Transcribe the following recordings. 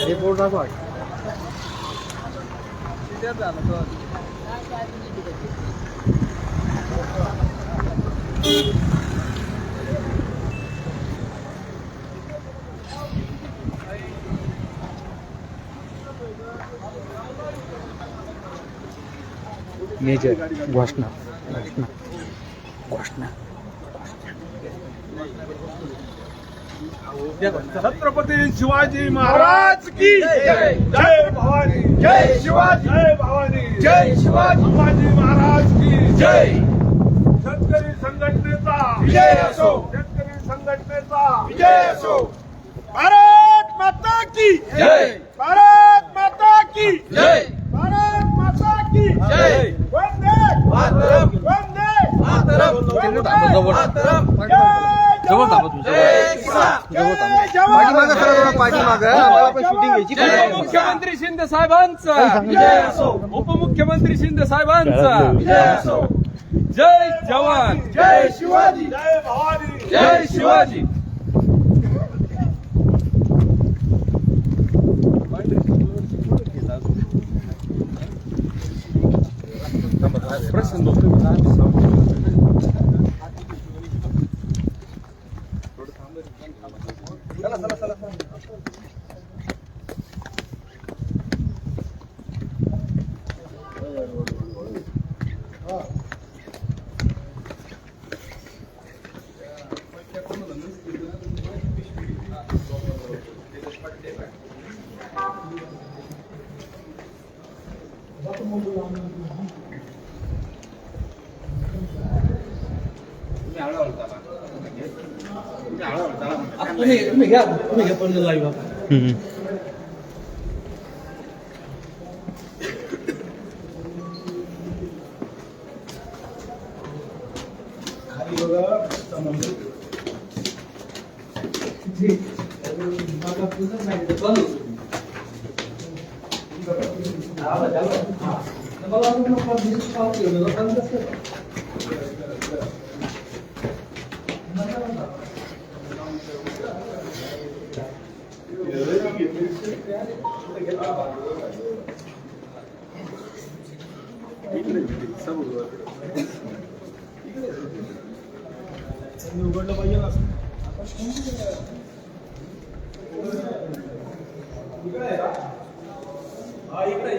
Report दाखवा. Major घोषणा घोषणा घोषणा. छत्रपती शिवाजी महाराज की जय. जय भवानी. जय शिवाजी. जय भवानी. जय शिवाजी. शिवाजी महाराज की जय. शेतकरी संघटनेचा विजय असो. शेतकरी संघटनेचा विजय असो. भारत माता की जय. भारत माता की जय. भारत माता की जय. वंदे मातरम. वंदे मातरम. मुख्यमंत्री शिंदे साहेबांचा, उपमुख्यमंत्री शिंदे साहेबांचा. जय जवान. जय शिवाजी. जय भवानी. जय शिवाजी. तुम्ही घ्या पण लाईव्ह. खाली बघा उघडलं पाहिजे ना. इकडे हा इकडे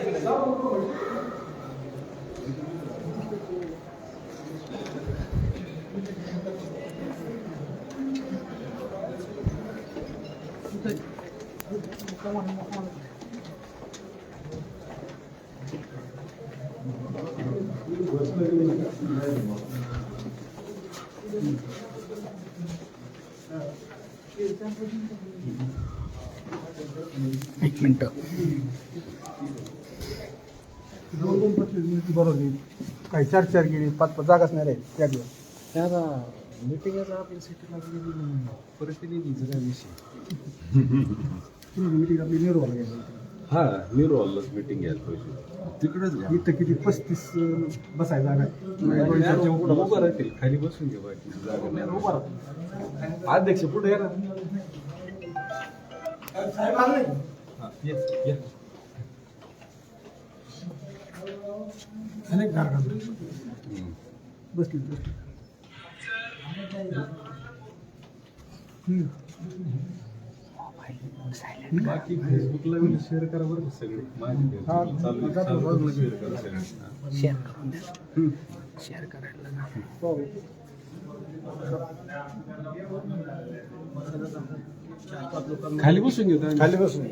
एक मिनिट. बरोबर काही चर्चा केली. 5 जागाच नाही राहील त्या दिवस. त्याला मिटिंगचा आपल्या सिटीला परिस्थितीचा काय विषय. मीटिंग आपली नेहरूला घ्यायला. हा न्यूरो हॉललाच मिटिंग घ्यायला पाहिजे. तिकडेच घ्या. इथं किती 35 बसाय जागा. उभं राहतील खाली बसून घे. बाकी जागा नाही. अध्यक्ष पुढे या ना. अनेक जागा बसली. बाकी फेसबुकला शेअर करा बरं सगळे. शेअर करा सगळे. शेअर करायला खाली बसून घेतो. खाली बसून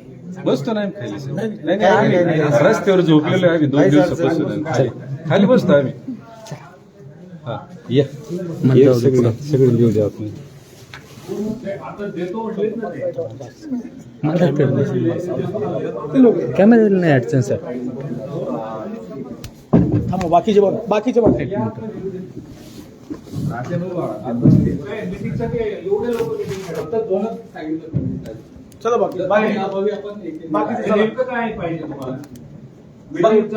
बसतो नाही खाली. रस्त्यावर झोपलेलो आहे आम्ही 2 दिवसापासून. खाली बसतो आम्ही. हा या सगळे घेऊ द्या आपण. कॅमेरा नाही अडचण सर. थांबा बाकीचे बघ. बाकीचे बघ. चला बाकी काय पाहिजे तुम्हाला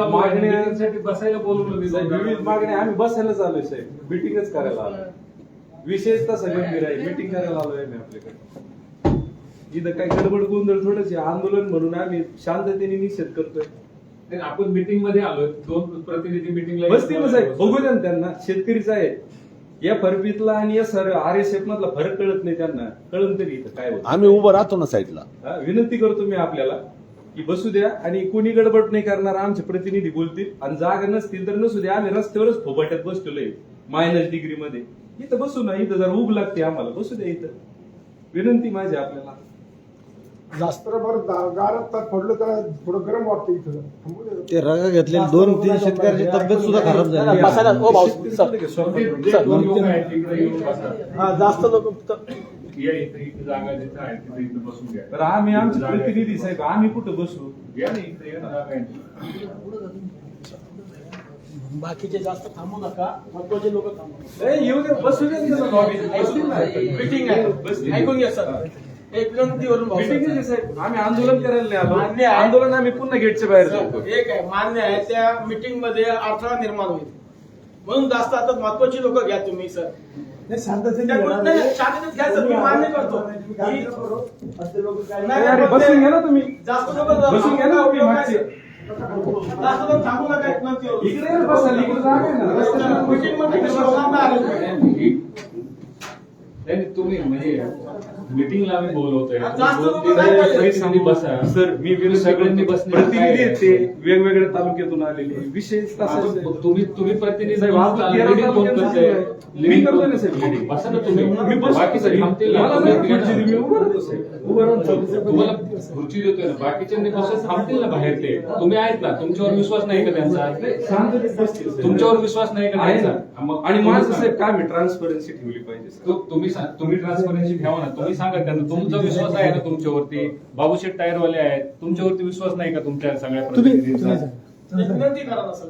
मागण्यासाठी बसायला बोलवलं. विविध मागण्या आम्ही बसायला चालू साहेब. मिटिंगच करायला आलो. विषय तसा गंभीर आहे. मीटिंग करायला आलोय आम्ही आपल्याकडे. इथं काही गडबड गोंधळ थोडंच आहे. आंदोलन म्हणून आम्ही शांततेने निषेध करतोय. नाही, आपण मीटिंग मध्ये आलोय, 2 प्रतिनिधी मीटिंगला बसतील ना साहेब, बघू द्या ना त्यांना. शेतकरीच आहे या फरपीतला आणि या सर RSF मधला फरक कळत नाही त्यांना. कळून तरी इथं काय होतं. आम्ही उभं राहतो ना साईडला. विनंती करतो मी आपल्याला की बसू द्या आणि कोणी गडबड नाही करणार. आमचे प्रतिनिधी बोलतील आणि जागा नसतील तर नसू द्या. आम्ही रस्त्यावरच फोबाट्यात बसलेलोय -डिग्री मध्ये. इथं बसू ना. इथं जर ऊब लागते आम्हाला, बसू द्या इथं. विनंती माझी आपल्याला. जास्त बरं गारात पडलं तर थोडं गरम वाटतं इथं. थांबू दे. ते रगा घेतलेले 2-3 शेतकऱ्यांची तब्येत सुद्धा खराब झाली. बसायला ओ भाऊ, ते 2 लोक आहेत तिकडे येऊन बसा. हा, जास्त लोक या इथे जागा जिथं आहे तिथे इथं बसून घ्या. तर आम्ही आमचे प्रतिनिधी साहेब आम्ही कुठं बसू. या ना इथे, या ना जागा आहे. बाकीचे जास्त थांबू नका. महत्वाचे लोक थांबू. येऊ दे, बसू दे तिथं lobby. बसतील ना. मीटिंग आहे, बसतील. ऐकून घ्या सर. एक विनंतीवरून भाऊ, मीटिंग आहे साहेब. आम्ही आंदोलन करायला मान्य नाही आहे. आलो. आंदोलन आम्ही पुन्हा गेटच्या बाहेर जाऊ. एक आहे, मान्य आहे. त्या मीटिंग मध्ये अडथळा निर्माण होईल म्हणून जास्त आता महत्वाची लोक घ्या तुम्ही सर. नाही, शांततेत घ्या सर. मी मान्य करतो. अरे बसून घ्या ना तुम्ही. जास्त लोक बसून घ्या ना तुम्ही मागचे. जास्त लोक थांबू नका. एक विनंतीवरून. इकडे ये बसायला, इकडे जागा आहे ना. रस्त्याला मीटिंग मध्ये कशी होणार नाही. नाही, तुम्ही म्हणजे मीटिंगला आम्ही बोलवतोय. जास्त लोकं 2-3 नाही पाहिजे. प्रतिनिधी बसा. सर मी विनंती सगळ्यांनी करतो. बसण्याचं प्रतिनिधी काय आहेत ते वेगवेगळ्या तालुक्यातून आलेले. विषय तसाच आहे. तुम्ही प्रतिनिधी साहेब, आपण म्हणून तेरा leading कोण तालुक्यात करतंय? मी leading करतोय कोण ना साहेब करतंय? leading. बसा ना तुम्ही. मी बसतो बाकी साहेब. थांबतील ना. मला तुम्ही नाही खुर्ची दिली, मी उभं राहतो साहेब. उभं राहतो. तुम्हाला खुर्ची देतोय ना, बाकीच्यांनी बसून थांबतील ना बाहेर ते. तुम्ही आहेत ना, तुमच्यावर विश्वास नाही का त्यांचा? शांततेत बसतील साहेब. तुमच्यावर विश्वास नाही का आहे त्यांचा? ना. आणि माझं साहेब काय मी ट्रान्सपरन्सी ठेवली पाहिजे सर. तुम्ही ट्रान्सपरन्सी ठेवा ना. तुम्ही सांगा त्यांना तुमचा विश्वास आहे ना तुमच्यावरती. बाबूशेठ टायरवाले आहेत, तुमच्यावरती विश्वास नाही का तुमच्या सगळ्या प्रतिनिधींचा? एक विनंती करा ना सर.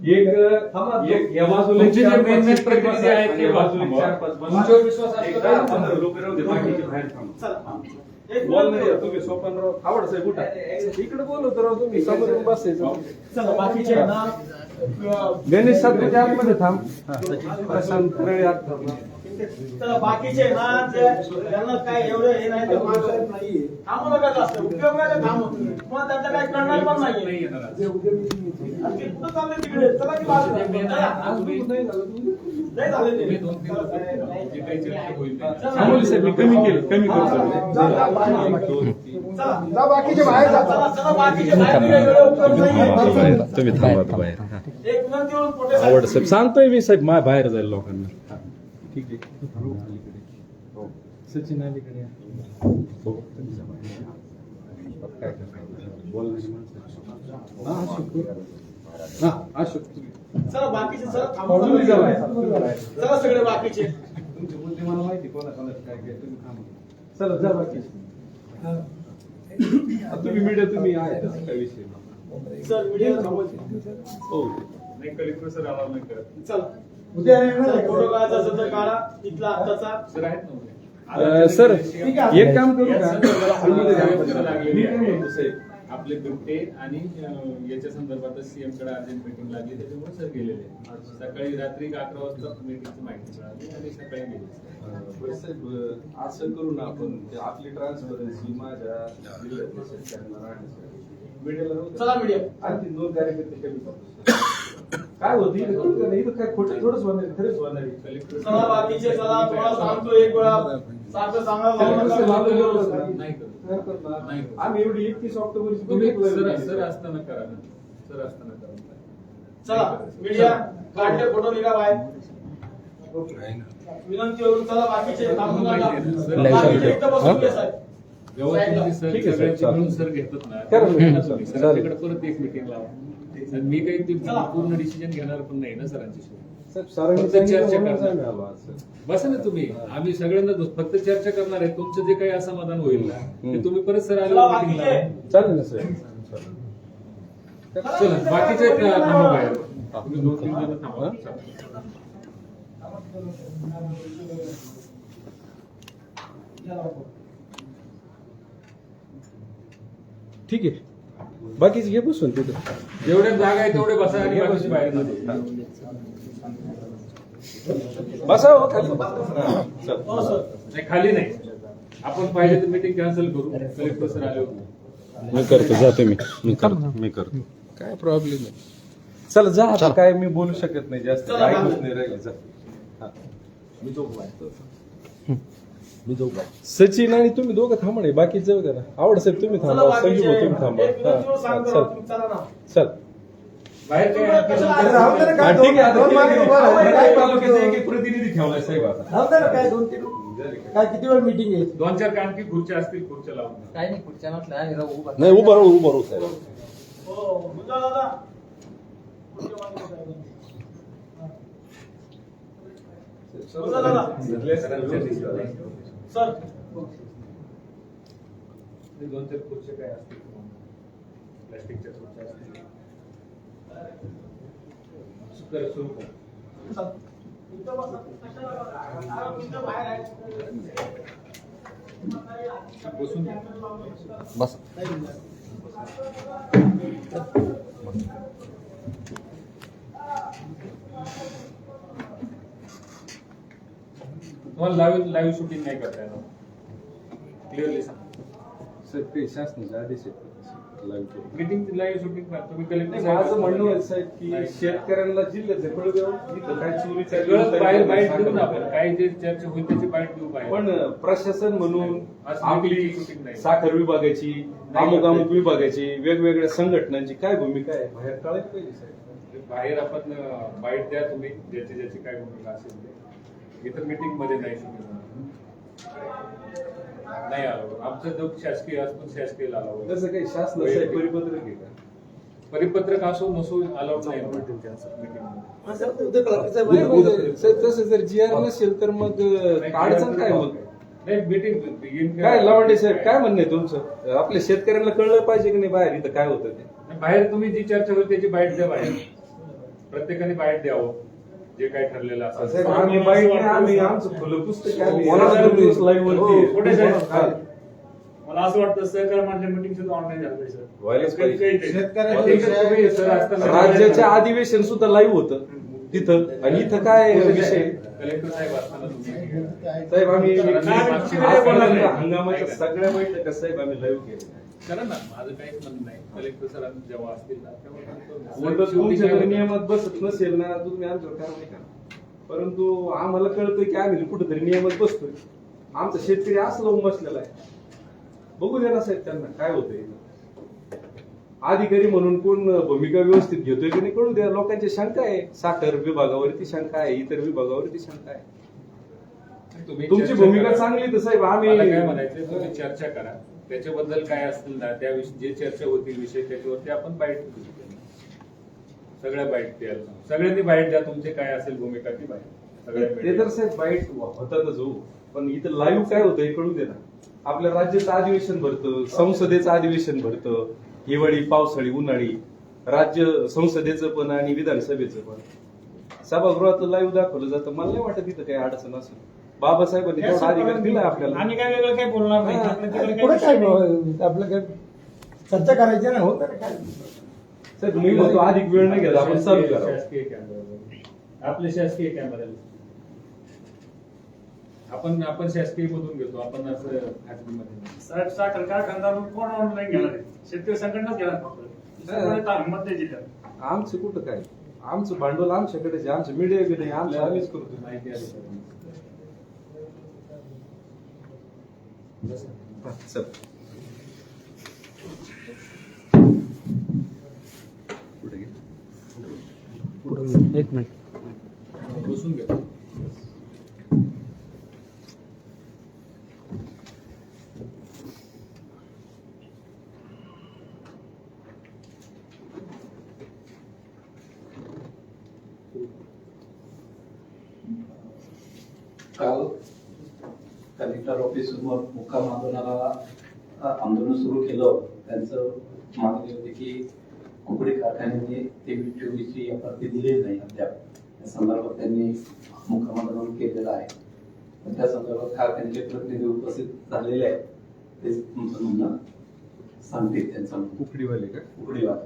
एक या बाजूला तुमचे जे 4-5 main प्रतिनिधी आहेत ते या बाजूला बाजूला 4-5 बसा. तुमच्यावर विश्वास असतो एक का? 10-15 लोक राहू दे, बाकीचे बाहेर थांबा. चला. एक बोल विनंती. नाही तुम्ही सोपनराव आवड साहेब उठा. इकडे बोलवतो राव तुम्ही समोर बसायचं. चला, बाकीचे आहे ना गणेश सातपुते आतमध्ये थांब. प्रशांत कुरळे आत थांब. चला, बाकीचे आहे ना त्यांना काय एवढं हे नाही ते मागं नाहीये. थांबू नका जास्त. उपयोग नाही तर थांबू. मग त्यांचं काही करणार पण नाहीये. नाही येणार आज. आणि ते कुठं चाललंय तिकडे? चला की बाजूला. चला. नाही झाले ते. तुम्ही 2-3 जे काही चर्चा होईल ते. सांगोली साहेब मी कमी केलं, कमी करतो. चला, बाकीचे बाहेर जा. चला, बाकीचे बाहेर गेले, एवढं उपयोग नाहीये. तुम्ही थांबा बाहेर. एक विनंतीवरून पोटे साहेब. आवड साहेब सांगतोय मी साहेब बाहेर जाईल लोकांना. ठीक आहे. सचिन अलीकडे या. अशोक चला, बाकीचे चला तुम्ही जा बाहेर. चला सगळे बाकीचे. तुमची बुद्धी मला माहिती कोणाकोणाचं काय काय तुम्ही थांबा. चला जा बाकी. तुम्ही मीडिया तुम्ही आहे त्याचा काय विषय नाही. सर मीडिया थांबवते. हो. नाही, कलेक्टर सर आला नाही करत. चला. चला, फोटो काढायचा असेल तर काढा. इथला आत्ताचा. सर आहेत ना उद्या? सर एक काम करू या का संदर्भात मी लागलेली काय आहे. म्हणतो साहेब आपले बिबटे आणि याच्या संदर्भात सीएम कडे अर्जंट मीटिंग लागली, त्याच्यामुळे सर गेलेले. सकाळी रात्री 11 वाजता मीटिंगची माहिती मिळाली आणि सकाळी गेले. साहेब असं करू ना आपण ते आपली ट्रान्सपरन्सी माझ्या जिल्ह्यातल्या शेतकऱ्यांना राहण्यासाठी मीडियाला राहू द्या. चला मीडिया. आणखी 2 कार्यकर्ते कमी करतो. काय होती इथं काय खोटं थोडंच होणार खरंच होणार आहे. कलेक्टर चला, बाकीचे चला. तुम्हाला सांगतो एक वेळा. सारखं सांगा नाही करत. नाही. आम्ही एवढी 31 ऑक्टोबर तुम्ही सर असताना करा ना. सर असताना करा. चला, मीडिया काढले फोटो निघा बाहेर. विनंतीवरून चला, बाकीचे थांबू नका. बाकीचे एकटं बसून घ्या साहेब. व्यवस्थित सर ठीक आहे, सगळ्यांची चालेल. मिळून सर घेतात ना. करा ना. तुम्ही सर चालेल. तिकडे परत एक मीटिंग लावा. सर, मी काही ती पूर्ण डिसिजन घेणार पण नाही ना सरांची. साहेब सरांनी फक्त चर्चा सांगितलं म्हणूनच करणार. आम्ही आलो आज, सर. बसा ना तुम्ही. आम्ही सगळ्यांना फक्त चर्चा करणार आहे. तुमचं जे काही असमाधान होईल ना ते तुम्ही परत सर चला, आल्यावर meeting बाकीचे. लावा. चालेल ना साहेब. चला, बाकीचे थांबा बाहेर. तुम्ही 2-3 जण थांबा. ठीक आहे बाकीचे घे बसून तिथं. जेवढ्या जागा आहे तेवढे बसा आणि बाकीचे बाहेर नका. बसा हो खाली. हा, चल. हो सर. नाही खाली नाही, आपण पाहिजे तर मीटिंग कॅन्सल करू. कलेक्टर सर आले होते. मी करतो, जातो मी करतो. काय प्रॉब्लेम नाही. चल जा आता. काय मी बोलू शकत नाही जास्त. चला, ऐकूच बाहेर. नाही राहिले. जा. हा. मी झोप सचिन आणि तुम्ही दोघं थांबा नाही, बाकी जाऊ द्या ना. आवड साहेब तुम्ही चला थांबा, बाकीचे. संजीव भाऊ तुम्ही थांबा. एक मिनिट हा, सांगतो, चल तुम्ही चला ना. चल. बाहेर काय हा, ठीक आहे. आता काय तालुक्याचा एक प्रतिनिधी ठेवलाय साहेब आता. काय किती वेळ मीटिंग आहे? 2-4 आणखी खुर्च्या असतील, खुर्च्या लावून. काही नाही पुढच्या म्हटलं आम्ही राहू उभा. नाही, उभं राहू साहेब. हो मुद्दा दादा. मुद्दा दादा. सरांच्या दिशेने. सर 2-4 खुर्च्या काय असतील, प्लास्टिकच्या खुर्च्या असतील. सुरू करू. इथं बसा. इथं बाहेर आहे. बसून घ्या. बस. तुम्हाला लाईव्ह शूटिंग नाही करता येणार. क्लिअरली सांग. साहेब काही शासनाचे आदेश आहेत लाईव्ह करून. मीटिंग लाईव्ह शूटिंग करा तुम्ही. कलेक्टर नाही, माझं म्हणणं आहे साहेब की शेतकऱ्यांना जिल्ह्यात कळू द्यावं, इथं काय चोरीचा सगळं बाहेर बाईट देऊ ना आपण. काय जे चर्चा होईल त्याची बाईट देऊ बाहेर. पण प्रशासन म्हणून आपली shooting नाही. साखर विभागाची, अमुक विभागाची, वेगवेगळ्या संघटनांची काय भूमिका आहे बाहेर कळायला पाहिजे साहेब. बाहेर आपण बाईट द्या तुम्ही, ज्याची काय भूमिका असेल ते. इथं मीटिंग मध्ये नाही shooting होणार. नाही आलो आमचं जो शासकीय असतो शासकीय आलो. तसं काही शासनाचं आहे, परिपत्रक आहे का? परिपत्रक असो नसो अलाउड नाही मीटिंग. साहेब तसं जर जीआर नसेल तर मग अडचण काय मग? नाही मीटिंग काय लावंडे साहेब काय म्हणणं आहे तुमचं? आपल्या शेतकऱ्यांना कळलं पाहिजे की नाही बाहेर इथं काय होतं ते? बाहेर तुम्ही जी चर्चा होईल त्याची बाईट द्या बाहेर. प्रत्येकाने बाईट द्यावं जे काय ठरलेलं साहेब असेल. आम्ही बाईट नाही, आम्ही आमचं फुलं पुस्तक आम्ही लाईव्ह हो, वरती कुठे साहेब? हा. मला असं वाटतं सहकार माझ्या मीटिंग सुद्धा ऑनलाईन झालं पाहिजे सर. व्हायलाच पाहिजे. तुम्ही सर असताना राज्याचे अधिवेशन सुद्धा लाईव्ह होतं तिथं, आणि इथं काय विषय? कलेक्टर साहेब असताना तुम्ही साहेब आम्ही मागची वेळी बोलला नाही. हंगामाच्या सगळ्या बैठका साहेब आम्ही लाईव्ह केल्या. करा ना, माझं काहीच म्हणणं नाही. कलेक्टर सर जेव्हा असतील ना उलट तुमच्या नियमात बसत नसेल ना तुम्ही आमच्यावर कारवाई करा. परंतु आम्हाला कळतंय की आम्ही कुठेतरी नियमात बसतोय. आमचा शेतकरी असं लावून बसलेला आहे. बघू द्या ना साहेब त्यांना काय होतंय. अधिकारी म्हणून कोण भूमिका व्यवस्थित घेतोय की नाही कळू द्या. लोकांची शंका आहे, साखर विभागावरती शंका आहे, इतर विभागावरती शंका आहे. तुमची भूमिका चांगली तर साहेब आम्ही मला काय म्हणायचं, तुम्ही चर्चा करा त्याच्याबद्दल काय असतील ना त्या जे चर्चा होतील विषय त्याच्यावरती आपण बाईट देऊ. सगळ्या बाईट द्याल, सगळ्यांनी बाईट द्या. तुमचे काय असेल भूमिका ती बाईट ते तर साहेब बाईट होतातच हो, पण इथं लाईव्ह काय होतं हे कळू दे ना. आपल्या राज्याचं अधिवेशन भरतं, संसदेचं अधिवेशन भरतं, हिवाळी पावसाळी उन्हाळी, राज्य संसदेचं पण आणि विधानसभेचं पण. सभागृहात लाईव्ह दाखवलं जातं. मला नाही वाटत इथं काही अडचण असेल. बाबासाहेबांनी तेवढा अधिकार दिलाय आपल्याला. आणि काय वेगळं काही बोलणार नाही. आपल्या तिकडे पुढे काही काय आपलं काय चर्चा करायची ना, होत ना काय. साहेब मी म्हणतो अधिक वेळ नाही घ्या, आपण चालू करा. शासकीय कॅमेरा, आपले शासकीय कॅमेरा आपण शासकीय मधून घेतो. आपण असं खाजगीमध्ये साखर कारखानदार कोण ऑनलाईन घेणार आहे? शेतकरी संघटनाच घेणार फक्त. हिंमत द्यायची त्याला. आमचं कुठं काय, आमचं भांडवल आमच्याकडेच आहे. आमचं मीडिया बी नाही, आमचं आम्हीच करतो. माहिती आली. चल. एक मिनिट. बसून घ्या. काल कलेक्टर ऑफिस समोर मुक्काम आंदोलनाला आंदोलन सुरू केलं. त्यांचं मागणी होती की कुकडी कारखान्याने 23-24ची एफआरपी दिलेली नाही अद्याप. त्या संदर्भात त्यांनी मुक्काम आंदोलन केलेलं आहे. त्या संदर्भात कारखान्याचे प्रतिनिधी उपस्थित झालेले आहेत. ते तुमचं म्हणणं सांगतील. त्यांचं कुकडीवाले का? कुकडीवाले.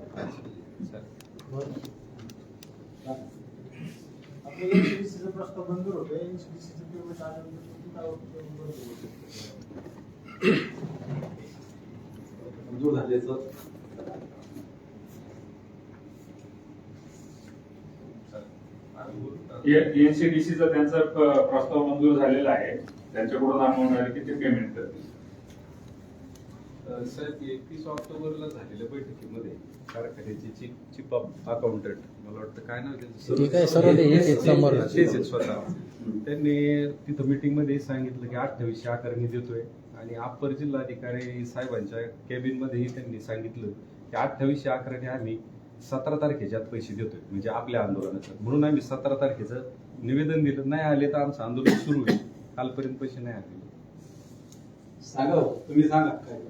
एनसीडीसीचा प्रस्ताव मंजूर होतो, एनसीडीसीचं पेमेंट आल्यानंतर मंजूर झाल्याचं एनसीडीसीचा त्यांचा प्रस्ताव मंजूर झालेला आहे, त्यांच्याकडून अमाऊंट किती पेमेंट करतील? साहेब 31 ऑक्टोबरला झालेल्या बैठकीमध्ये कारखान्याचे चीफ अकाउंटंट, मला वाटतं काय नाव ठीक आहे, सर्व ते हेच आहेत समोर. तेच आहेत स्वतः. त्यांनी तिथं मीटिंग मध्ये सांगितलं की 28 आकारणी देतोय आणि अप्पर जिल्हाधिकारी साहेबांच्या कॅबिन मध्येही त्यांनी सांगितलं की 28 आकारणी आम्ही 17 तारखेच्या आत पैसे देतोय, म्हणजे आपल्या आंदोलनाचं. म्हणून आम्ही 17 तारखेचं निवेदन दिलं. नाही आले तर आमचं आंदोलन सुरू होईल. कालपर्यंत पैसे नाही आले. सांगा, तुम्ही सांगा काय.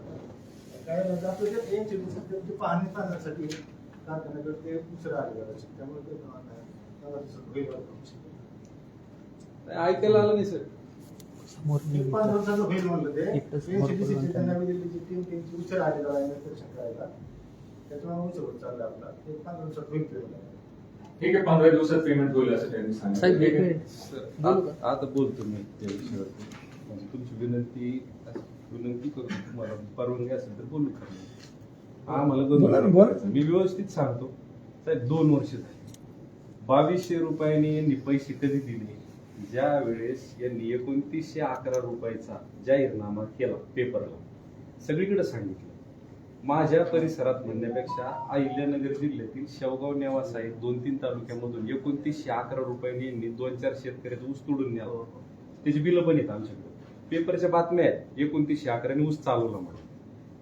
काय आपल्या एनसीडीसी पाहणी करण्यासाठी कारखान्याकडे ते दुसरं आले, त्यामुळे ते ऐकायला आलं नाही सर. 5 वर्षाचं होईल म्हणलं ते. एनसीडीसीची त्यांना नवी दिल्लीची टीम त्यांची उशीर आलेला आहे निरीक्षण करायला, त्याच्यामुळे उशीर होत चालला आपला. ते 5 वर्षात होईल पेमेंट. ठीक आहे, 15 दिवसात पेमेंट होईल असं त्यांनी साहेब सांगितलं. एक ठीक आहे. मिनिट सर, आता बोलतो मी त्या विषयावरती. म्हणजे तुमची विनंती करतो, तुम्हाला परवानगी असेल तर बोलू का? हा, मला मी व्यवस्थित सांगतो साहेब. 2 वर्ष झाली. 2200 रुपयांनी यांनी पैसे कधी दिले? ज्या वेळेस यांनी 2911 रुपयाचा जाहीरनामा केला पेपरला, सगळीकडे सांगितलं. माझ्या परिसरात म्हणण्यापेक्षा अहिल्यानगर जिल्ह्यातील शेवगाव नेवासा आहे 2-3 तालुक्यामधून 2911 रुपयांनी यांनी 2-4 शेतकऱ्याचं ऊस तोडून न्यावं. त्याची बिलं पण आहेत आमच्याकडे, पेपरच्या बातम्या आहेत. 2911 ऊस चालवला म्हणून.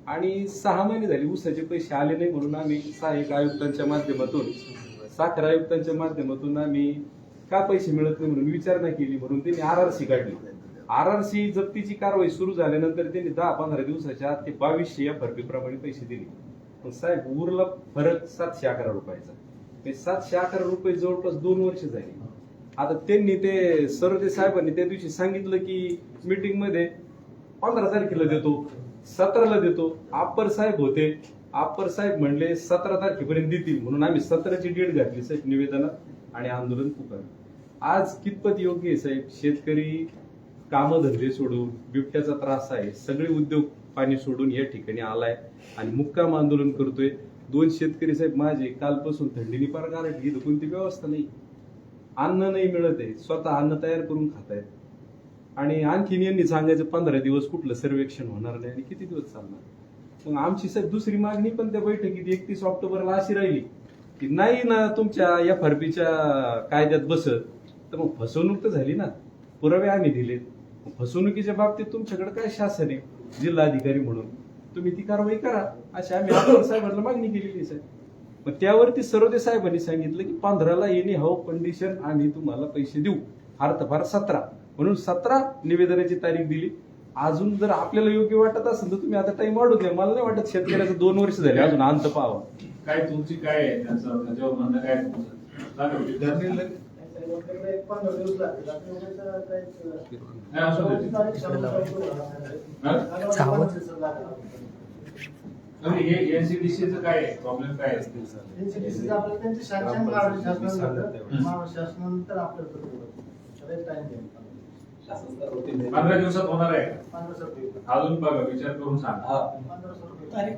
आणि 6 महिने झाले ऊसाचे पैसे आले नाही म्हणून आम्ही सहाय्यक आयुक्तांच्या माध्यमातून, साखर आयुक्तांच्या माध्यमातून आम्ही का पैसे मिळत नाही म्हणून विचारणा केली. म्हणून त्यांनी आरआरसी काढली. आरआरसी जप्तीची कारवाई सुरू झाल्यानंतर त्यांनी 10-15 दिवसाच्या आत ते 2200 FRP प्रमाणे पैसे दिले. पण साहेब उरला फरक 711 रुपयाचा. ते 711 रुपये जवळपास 2 वर्ष झाली. आता त्यांनी ते सरते साहेबांनी त्या दिवशी सांगितलं की मीटिंग मध्ये 15 तारखेला देतो, 17ला देतो. अप्पर साहेब होते, अप्पर साहेब म्हणले 17 तारखेपर्यंत देतील. म्हणून आम्ही 17ची डेट घातली साहेब निवेदनात आणि आंदोलन पुकारलं. आज कितपत योग्य आहे साहेब? शेतकरी कामधंदे सोडून, बिबट्याचा त्रास आहे, सगळे उद्योग पाणी सोडून या ठिकाणी आलाय आणि मुक्काम आंदोलन करतोय. 2 शेतकरी साहेब माझे कालपासून थंडीने पार गारठली. इथं कोणती व्यवस्था नाही, अन्न नाही मिळत आहे, स्वतः अन्न तयार करून खातायत. आणि आणखीन यांनी सांगायचं 15 दिवस कुठलं सर्वेक्षण होणार नाही आणि किती दिवस चालणार. मग आमची साहेब दुसरी मागणी पण त्या बैठकीत 31 ऑक्टोबरला अशी राहिली की नाही ना तुमच्या FRPच्या कायद्यात बसत, तर मग फसवणूक तर झाली ना. पुरावे आम्ही दिलेत. फसवणुकीच्या बाबतीत तुमच्याकडे काय शासन आहे जिल्हाधिकारी म्हणून, तुम्ही ती कारवाई करा अशी आम्ही अप्पर साहेबांना मागणी केलेली साहेब. मग त्यावरती सरोदे साहेबांनी सांगितलं की 15ला एनी हाऊ कंडिशन आम्ही तुम्हाला पैसे देऊ, फार तर फार 17. म्हणून 17 निवेदनाची तारीख दिली. अजून जर आपल्याला योग्य वाटत असेल तर तुम्ही आता टाइम वाढू द्या. मला नाही वाटत शेतकऱ्याचं 2 वर्ष झाले अजून अंत पाहावा. काय तुमची काय आहे त्याच्यावर म्हणणं काय तुमचं? सांगा. 15 दिवस लागतील. नाही, असू दे. हे एनसीडीसीचं काय आहे? प्रॉब्लेम काय असतील सर? त्यांचे शासन महाराष्ट्र शासनानंतर आपल्याला टाइम द्यायला 15 दिवसात होणार आहे का? 15 दिवस. अजून बघा, विचार करून सांगा.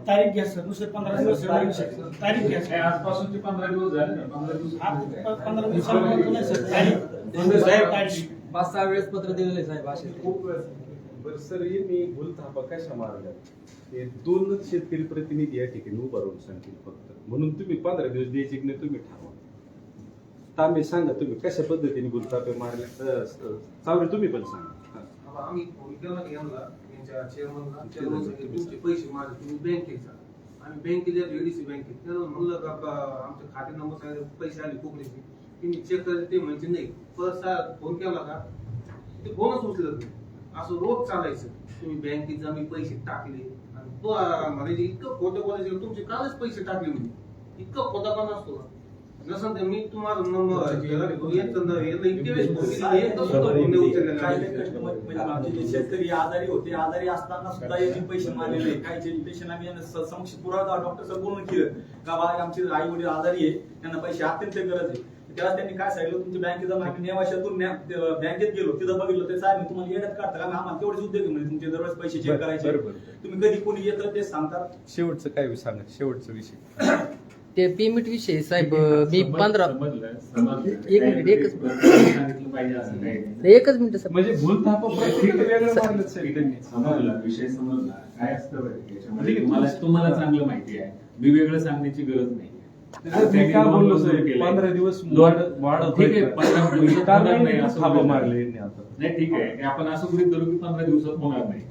तारीख घ्या सर, दुसरे 15 दिवस तारीख घ्या. नाही, आजपासूनचे 15 दिवस झाले ना. 15 दिवस 15 दिवसांमध्ये नाही सर, तारीख 5-6 वेळेस पत्र दिलेले साहेब असे. खूप बरं सर, मी भूलथापा कशा मारल्या? ते 2 शेतकरी प्रतिनिधी या ठिकाणी उभा राहून सांगतील फक्त. म्हणून तुम्ही 15 दिवस द्यायचे की नाही तुम्ही ठरवा. तांबे सांगा तुम्ही कशा पद्धतीने भूलथापे मारल्या. चावरे तुम्ही पण सांगा. आम्ही फोन केला की यांना, यांच्या चेअरमनला तुमचे पैसे माझे तुम्ही बँकेत जा. आम्ही बँकेत एडीसी बँकेत त्याला म्हणलं का आमच्या खाते नंबर सांगितलं, पैसे आले कोकणीचे, तुम्ही चेक करायचे. ते म्हणजे नाही. परत फोन केला का ते फोनच उचलत नाही. असं रोज चालायचं. तुम्ही बँकेत जा, मी पैसे टाकले. आणि तो म्हणायचे इतकं खोटं बोलायचं, तुमचे कालच पैसे टाकले म्हणजे इतकं खोटापणा असतो. नसेल तर मी तुम्हाला नंबर शेतकरी आजारी होते, आजारी असताना सुद्धा याचे पैसे मारलेले. काही पेशंट आम्ही समक्ष पुरावा डॉक्टर सर बोलून केलं का बा आमचे आई वडील आजारी आहे, त्यांना पैसे अत्यंत गरज आहे. तेव्हा त्यांनी काय सांगितलं, तुमच्या बँकेचा माहिती नेवाशातून बँकेत गेलो, तिथं बघितलं ते साहेब तुम्हाला येण्यात काढता का, आम्हाला तेवढेच उद्योग आहे म्हणजे तुमचे दरवेळेस पैसे चेक करायचे, तुम्ही कधी कोणी येतं ते सांगतात. शेवटचं काय सांगा, शेवटचा विषय ते पेमेंट विषय साहेब मी 15 एक मिनिट सांगितलं पाहिजे असं काही नाही. एकच मिनिट साहेब. म्हणजे भूलथाप वेगळं मारलं साहेब त्यांनी. समजला विषय, समजला काय असतं बरं याच्यामध्ये, तुम्हाला चांगलं माहिती आहे, मी वेगळं सांगण्याची गरज नाही. मी काय बोललो साहेब, 15 दिवस वाढत ठीक आहे, 15 दिवसात होणार नाही असं थापा बोललो. मारले यांनी आता. नाही ठीक आहे, हे आपण असं गृहीत धरू की 15 दिवसात होणार नाही.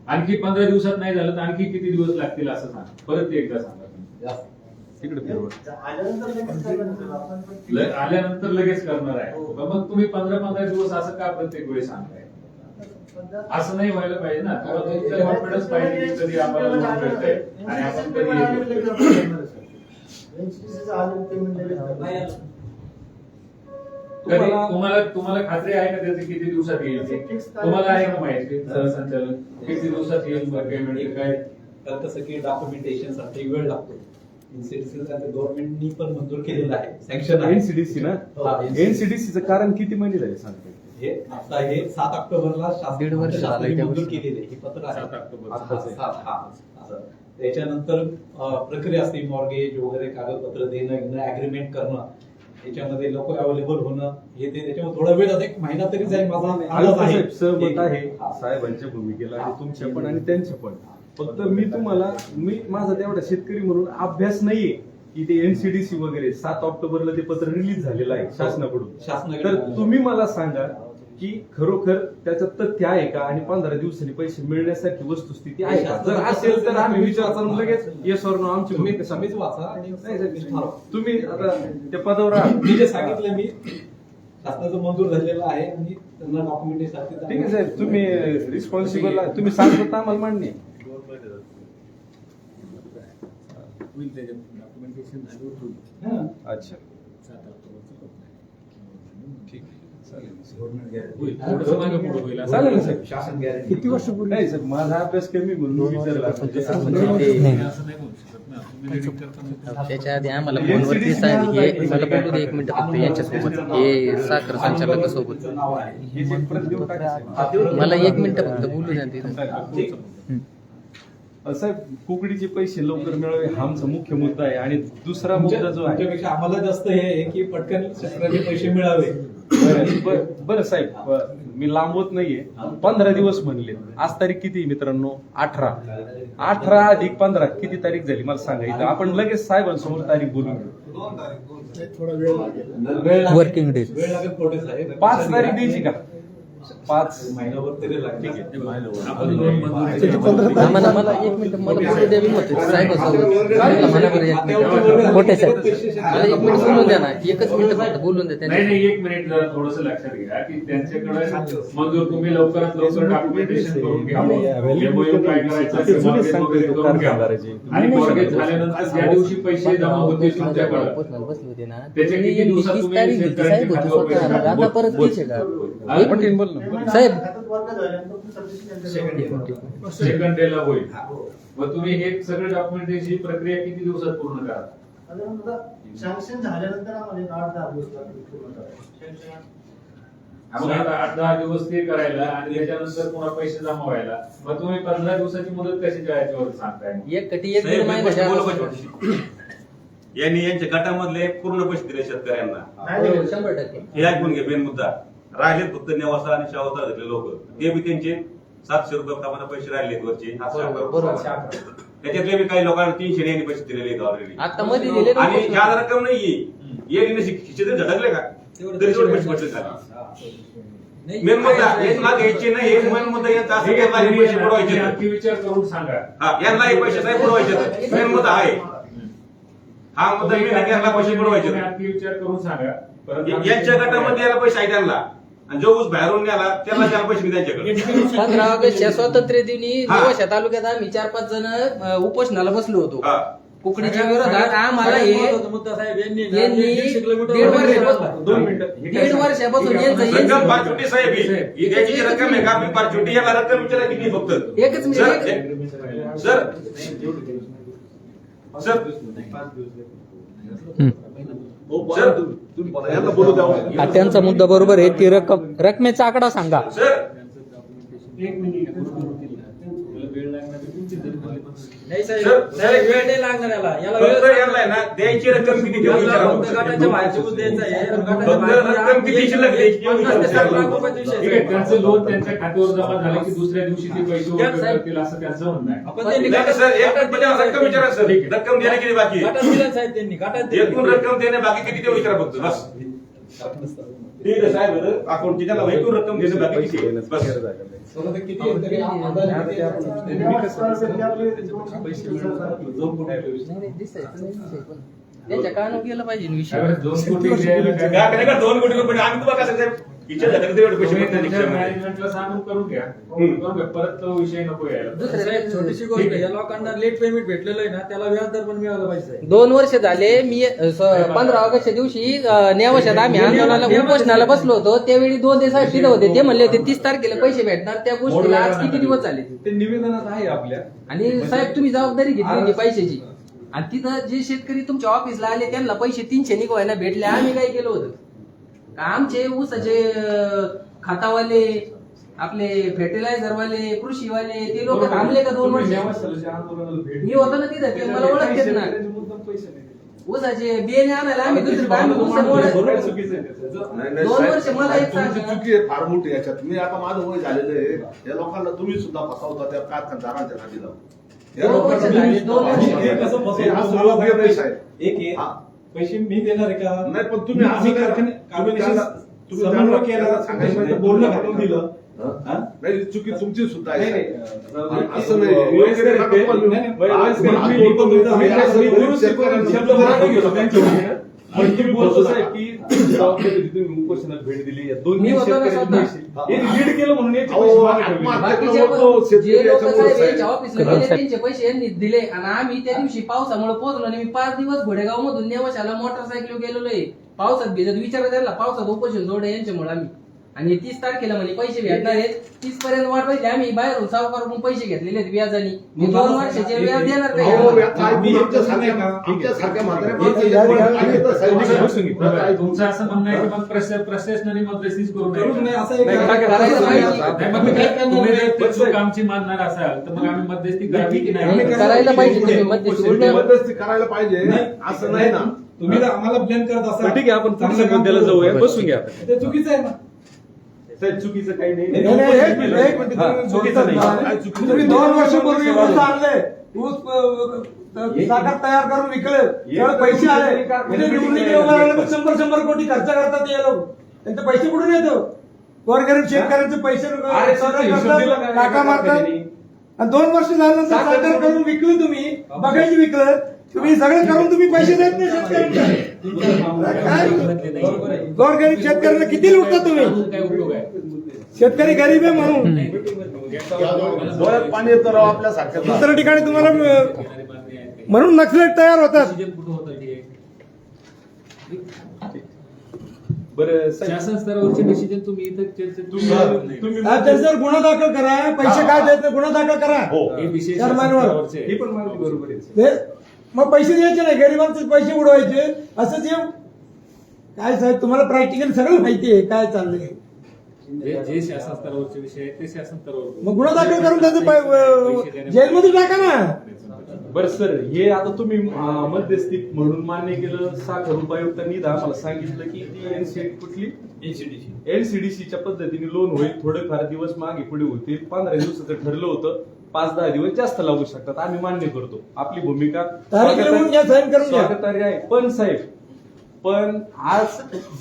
आणखी 15 दिवसात नाही झालं तर आणखी किती दिवस लागतील असं सांगा, परत एकदा सांगा तुम्ही. तिकडे फिरवा. आल्यानंतर लगेच करायला नसेल, आपण पण आल्यानंतर लगेच करणार आहे, मग तुम्ही 15 दिवस असं का प्रत्येक वेळी सांगताय? असं नाही व्हायला पाहिजे ना, कॉन्फिडन्स पाहिजे की कधी आम्हाला लोन भेटतंय आणि आपण कधी हे करतोय. कधी तुम्हाला खात्री आहे का त्याची किती दिवसात येईल ते? तुम्हाला आहे का माहिती सहसंचालक किती दिवसात येईल पेमेंट काय? तर तसं की डॉक्युमेंटेशन साठी वेळ लागतो. गव्हर्नमेंटनी पण मंजूर केलेलं आहे, सँक्शन आहे. एनसीडीसी ना, एनसीडीसीचं कारण किती महिने झाले सांगते? हे आता हे 7 ऑक्टोबरला दीड वर्ष झालं शासनाने त्या मंजूर गोष्टी. केलेले हे पत्र आहे. 7 ऑक्टोबर. आत्ताच आहे. असं. त्याच्यानंतर प्रक्रिया असते, मॉर्गेज वगैरे कागदपत्र देणं, अग्रीमेंट करणं, याच्यामध्ये लोक अवेलेबल होणं, हे ते त्याच्यामध्ये थोडा वेळ, एक महिना तरी जाईल माझा अंदाज आहे. साहेब सहमत आहे साहेबांच्या भूमिकेला आणि तुमच्या पण आणि त्यांच्या पण. फक्त मी माझा तेवढा शेतकरी म्हणून अभ्यास नाहीये की ते एनसीडीसी वगैरे 7 ऑक्टोबरला ते पत्र रिलीज झालेलं आहे शासनाकडून. तर तुम्ही मला सांगा की खरोखर त्याचं तथ्य आहे का आणि 15 दिवसांनी पैसे मिळण्यासारखी वस्तुस्थिती आहे का? जर असेल तर आम्ही विचार करून लगेच येस और नो आमची भूमिका तुम्हीच वाचा आणि ठरवा. तुम्ही आता त्या पदावर आहात. मी जे सांगितलं मी शासनाचं मंजूर झालेलं आहे आणि त्यांना डॉक्युमेंटेशन. ठीक आहे साहेब, तुम्ही रिस्पॉन्सिबल आहे, तुम्ही सांगता तर आम्हाला मान्य आहे. होईल त्याच्यात डॉक्युमेंटेशन झाल्यावर होईल. अच्छा 7 ऑक्टोबरचं ठीक आहे, होईल, थोडंसं मागे पुढे होईल असं. चालेल ना साहेब. शासन गॅरंटी किती वर्ष नाही सर, माझा अभ्यास कमी म्हणून मी विचारला. असं नाही बोलू शकत ना, तुम्ही reading करताना त्याच्या आधी आम्हाला फोनवरती सांगितलं हे मला बोलू दे 1 मिनिट फक्त यांच्यासोबत, हे साखर संचालकासोबत. नाव आहे. हे जे प्रत देऊन टाकायचं. मला 1 मिनिट फक्त बोलू द्या तिथं. साहेब, कुकडीचे पैसे लवकर मिळावे हा आमचा मुख्य मुद्दा आहे आणि दुसरा मुद्दा जो आहे तुमच्यापेक्षा आम्हाला जास्त हे आहे की पटकन शेतकऱ्यांचे पैसे मिळावे. बरं साहेब, मी लांबवत नाहीये. 15 दिवस म्हणले, आज तारीख किती आहे मित्रांनो? 18 अधिक 15 किती तारीख झाली मला सांगा. इथं आपण लगेच साहेबांसमोर तारीख बोलून घेऊ. 2 तारीख थोडा वेळ लागेल. Working days. वेळ लागेल थोडे साहेब. 5 तारीख द्यायची का? 5 महिनाभर तरी लागेल. आपण लोन मंजूर मला 1 मिनिट मला बोलू द्या. मी म्हणतो साहेबासोबत मला म्हणा बरं 1 मिनिट. खोटे साहेब मला 1 मिनिट बोलून द्या ना, एकच मिनिट फक्त बोलून द्या त्यांनी. नाही 1 मिनिट जरा थोडंसं लक्षात घ्या की त्यांच्याकडे मंजूर तुम्ही लवकरात लवकर डॉक्युमेंटेशन करून घ्या. MOU काय करायचं ते जुनेच mortgage सांगतो वगैरे तो करून घ्या. कारखानदाराचे. आणि mortgage झाल्यानंतर ज्या दिवशी पैसे जमा होतील तुमच्याकडे बसले होते ना, त्याच्या किती दिवसात तीस तुम्ही तारीख होती साहेब होती स्वतः. आता परत तीच आहे का? पटेल बोल ना. साहेब हातात वर्ग झाल्यानंतर पण सबमिशन सेकंड डे ला होईल. मग तुम्ही हे सगळे डॉक्युमेंटेशन प्रक्रिया किती दिवसात पूर्ण करा? सँक्शन झाल्यानंतर आम्हाला एक 8-10 दिवस लागतील पूर्ण करायला. मग आता 8-10 दिवस ते करायला आणि त्याच्यानंतर पुन्हा पैसे जमा व्हायला, मग तुम्ही 15 दिवसाची मुदत कशी याच्यावर सांगताय? एक कटी 1 दीड महिना यांनी यांच्या गटामधले पूर्ण पैसे दिले शेतकऱ्यांना. नाही, 100%. हे ऐकून घे मेन मुद्दा. राहिलेत फक्त नेवासा आणि शावता घेतले लोक, ते बी त्यांचे 700 रुपये प्रमाणे पैसे राहिलेत वरचे. बरोबर. त्याच्यातले बी काही लोकांना 300 यांनी पैसे दिलेले आहेत ऑलरेडी. आता मध्ये दिले ना आणि ज्यादा रक्कम नाहीये यांनी खिचे तरी झटकले का तरी तेवढे पैसे भेटले झाले. मेन मुद्दा यांना घ्यायचे नाही. एक मेन मुद्दा यांचा असं की यांना हे पैसे बुडवायचे. आणखी विचार करून सांगा. हा, यांना हे पैसे नाही बुडवायचे. मेन मुद्दा आहे हा मुद्दा. मी यांना पैसे बुडवायचे. आणखी विचार करून सांगा. परत यांच्या गटामध्ये याला पैसे आहे त्यांना, आणि जो ऊस बाहेरून न्याला त्याला त्याला पैसे त्यांच्याकडे. 15 ऑगस्टच्या स्वातंत्र्य दिनी हा. नेवाशा तालुक्यात आम्ही 4-5 जण उपोषणाला बसलो होतो. हा. कुकडीच्या विरोधात आम्हाला हे मुद्दा साहेब यांनी यांनी 150 किलोमीटर 1.5 वर्षापासून रक्कम फार छोटी साहेब ही द्यायची जी रक्कम आहे का आपली फार छोटी. याला रक्कम विचारा किती फक्त. एकच सर सर मिनिट सर हा, त्यांचा मुद्दा बरोबर आहे. ती रकमेचा आकडा सांगा. सर एक मिनिट वेळ लागणार आहे, तुमची जरी बोलली पण नाही साहेब, वेळ नाही लागणार याला फक्त यांना आहे ना द्यायची रक्कम किती तेवढं विचारा फक्त. फक्त रक्कम किती शिल्लक द्यायची तेवढं विचारा. ठीक आहे, त्यांचं लोन त्यांच्या खात्यावर जमा झालं की दुसऱ्या दिवशी ते पैसे वगैरे करतील असं त्यांचं म्हणणं आहे. नाही सर, एक रक्कम विचारा सर. रक्कम देणे किती बाकी आहे? एकूण रक्कम देणे बाकी किती तेवढं विचारा फक्त बस. ठीक आहे साहेब, अकाउंटची त्याला एकूण रक्कम देणे बाकी किती आहे? बस. त्यांच्या कानावर गेलं पाहिजे ना विषय. त्यावेळेस 2 कोटी द्यायला काय- काय करायचं का 2 कोटी रुपये आम्ही तुम्हाला कसं साहेब इच्छा झाली तर तेवढे पैसे तुम्ही भेटतात त्यांच्या रिक्षामध्ये. मॅनेजमेंटला सांगून करून घ्या. परत तो विषय नको यायला. दुसऱ्या छोटीशी गोष्ट या लोकांना लेट पेमेंट भेटलेलं आहे ना त्याला व्याजदर पण मिळालं पाहिजे. 2 वर्ष झाले. मी 15 ऑगस्टच्या दिवशी नेवाशात आम्ही आंदोलनाला उपोषणाला बसलो होतो. त्यावेळी 2 दिवस तिथं होते. ते म्हणले होते 30 तारखेला पैसे भेटणार. त्या गोष्टीला आज किती दिवस झाले ते निवेदनात आहे आपल्या. आणि साहेब तुम्ही जबाबदारी घेतली होती पैशाची. आणि तिथं जे शेतकरी तुमच्या ऑफिसला आले त्यांना पैसे 300 निघवायला भेटले. आम्ही काय केलं होतं का आमचे ऊसाचे खतावाले आपले फर्टिलायझरवाले कृषीवाले ते लोक थांबले का 2 वर्ष? मी होतो ना तिथं, ते मला ओळखतेत ना. ऊसाचे बियाणे आणायला आम्ही ऊस मोड 2 वर्ष. मला एक तुमची सांगा, चुकी आहे फार मोठी याच्यात. मी आता माझं वय झालेलं आहे. या लोकांना तुम्ही सुद्धा फसवता त्या कारखानदारांच्या खाली जाऊन. या 2 वर्ष लोकांना झाले, 2 वर्ष. हे असं मला भय पैसा आहे. एक हा. पैसे मी देणार आहे का? नाही पण तुम्ही असं करा. तुम्ही समन्वय केला, सांगायचं बोलणं घालून दिलं. हा? नाही चुकी तुमची सुद्धा आहे. नाही, असं नाही. वयस्कर आहेत ते. नाही, नाही, वयस्कर आहेत. मी लिहितो मुद्दा. मी दुरुस्ती करून शब्द मागून घेतो त्यांच्याकडून. पण तुम्ही बोलतो साहेब की तुम्ही उपोषणाला भेट दिली या 2 मी होतो ना शेतकऱ्यांचे स्वतः. पैसे. हे लीड केलं म्हणून याचे अहो, पैसे मागे ठेवले. बाकीचे जे लोक लोकं साहेब साहेब यांच्या ऑफिसला गेले त्यांचे पैसे यांनी दिले. आणि आम्ही त्या दिवशी पावसामुळे पोहोचलो आणि मी 5 दिवस घोडेगाव मधून नेवाशाला मोटरसायकल गेलेलो आहे. पावसात भिजत विचारत त्यांना पावसात उपोषण जोडे यांच्यामुळे आम्ही. आणि 30 तारखेला म्हणे पैसे भेटणार आहेत. 30 पर्यंत वाट पाहिजे. आम्ही बाहेरून सावकारून पैसे घेतलेले आहेत व्याजाने. मी 2 वर्षाचे व्याज देणार अहो, नाही. आमच्यासारख्या म्हाताऱ्या तुमचं असं म्हणणं आहे की मग प्रशासनाने मध्यस्थीच करू करूच नये. नाही असं एक करायला पाहिजे. नाही, मग तुम्ही जर ते चूक आमची मानणार असाल तर मग आम्ही मध्यस्थी करावी की नाही? करायला पाहिजे तुम्ही मध्यस्थी. उलटं मध्यस्थी करायला पाहिजे. असं नाही ना. तुम्ही जर आम्हाला ब्लेम करत असाल ठीक आहे, आपण पुढच्या मुद्द्याला जाऊया. बसून घ्या. ते चुकीचं आहे ना. साहेब चुकीचं काही नाही. नाही, नाही, एक मिनिट, एक मिनिट. हा, चुकीचं नाही. काय चुकीचं तुम्ही नाही. 2 वर्षापूर्वी ऊस आणले. ऊस साखर तयार करून विकले. तेव्हा पैसे आले. म्हणजे निवडणुकी वगैरे 100 कोटी खर्च करतात हे लोक. त्यांचे पैसे कुठून येतो? गोरगरीब शेतकऱ्यांचे पैसे अरे, सर, हिशोब दिला काय? टाका मारतात. आणि 2 वर्ष झाल्यानंतर साखर करून विकली तुम्ही. बघायची विकलं तुम्ही. सगळं करून तुम्ही पैसे देत नाही शेतकऱ्यांना. काय गोरगरीब शेतकऱ्यांना किती लुटता तुम्ही? काय उपयोग आहे? शेतकरी गरीब आहे म्हणून. डोळ्यात पाणी येतं राव आपल्यासारख्या. दुसऱ्या ठिकाणी तुम्हाला म्हणून नक्सलेट तयार होतात. कुठं होतं ते? बरं साहेब, शासन स्तरावरचे डिसिजन तुम्ही इथं तुम्ही त्यांच्यावर गुन्हा दाखल करा. पैसे काय देत नाही गुन्हा दाखल करा. हे विषय चार शासन महिन्यावर. स्तरावरचे आहे. हे पण मागणी बरोबर आहे. ते मग पैसे द्यायचे नाही. गरिबांचे पैसे उडवायचे. असंच हे काय साहेब तुम्हाला प्रॅक्टिकल सगळं माहिती आहे काय चाललंय. जे शासन स्तरावरचे विषय आहेत ते शासन स्तरावर. मग गुन्हा दाखल करून त्याचं जेलमध्ये टाका ना. बरं सर, हे आता तुम्ही मध्यस्थी म्हणून मान्य केलं. साखर उपायुक्तांनी आम्हाला सांगितलं की ती कुठली एनसीडीसीच्या पद्धतीने लोन होईल. थोडेफार दिवस मागे पुढे होतील. 15 दिवसाचं ठरलं होतं. 5-10 दिवस जास्त लागू शकतात. आम्ही मान्य करतो. आपली भूमिका तारीख लिहून घ्या, साईन करून घ्या. स्वागतार्ह आहे. पण साहेब, पण आज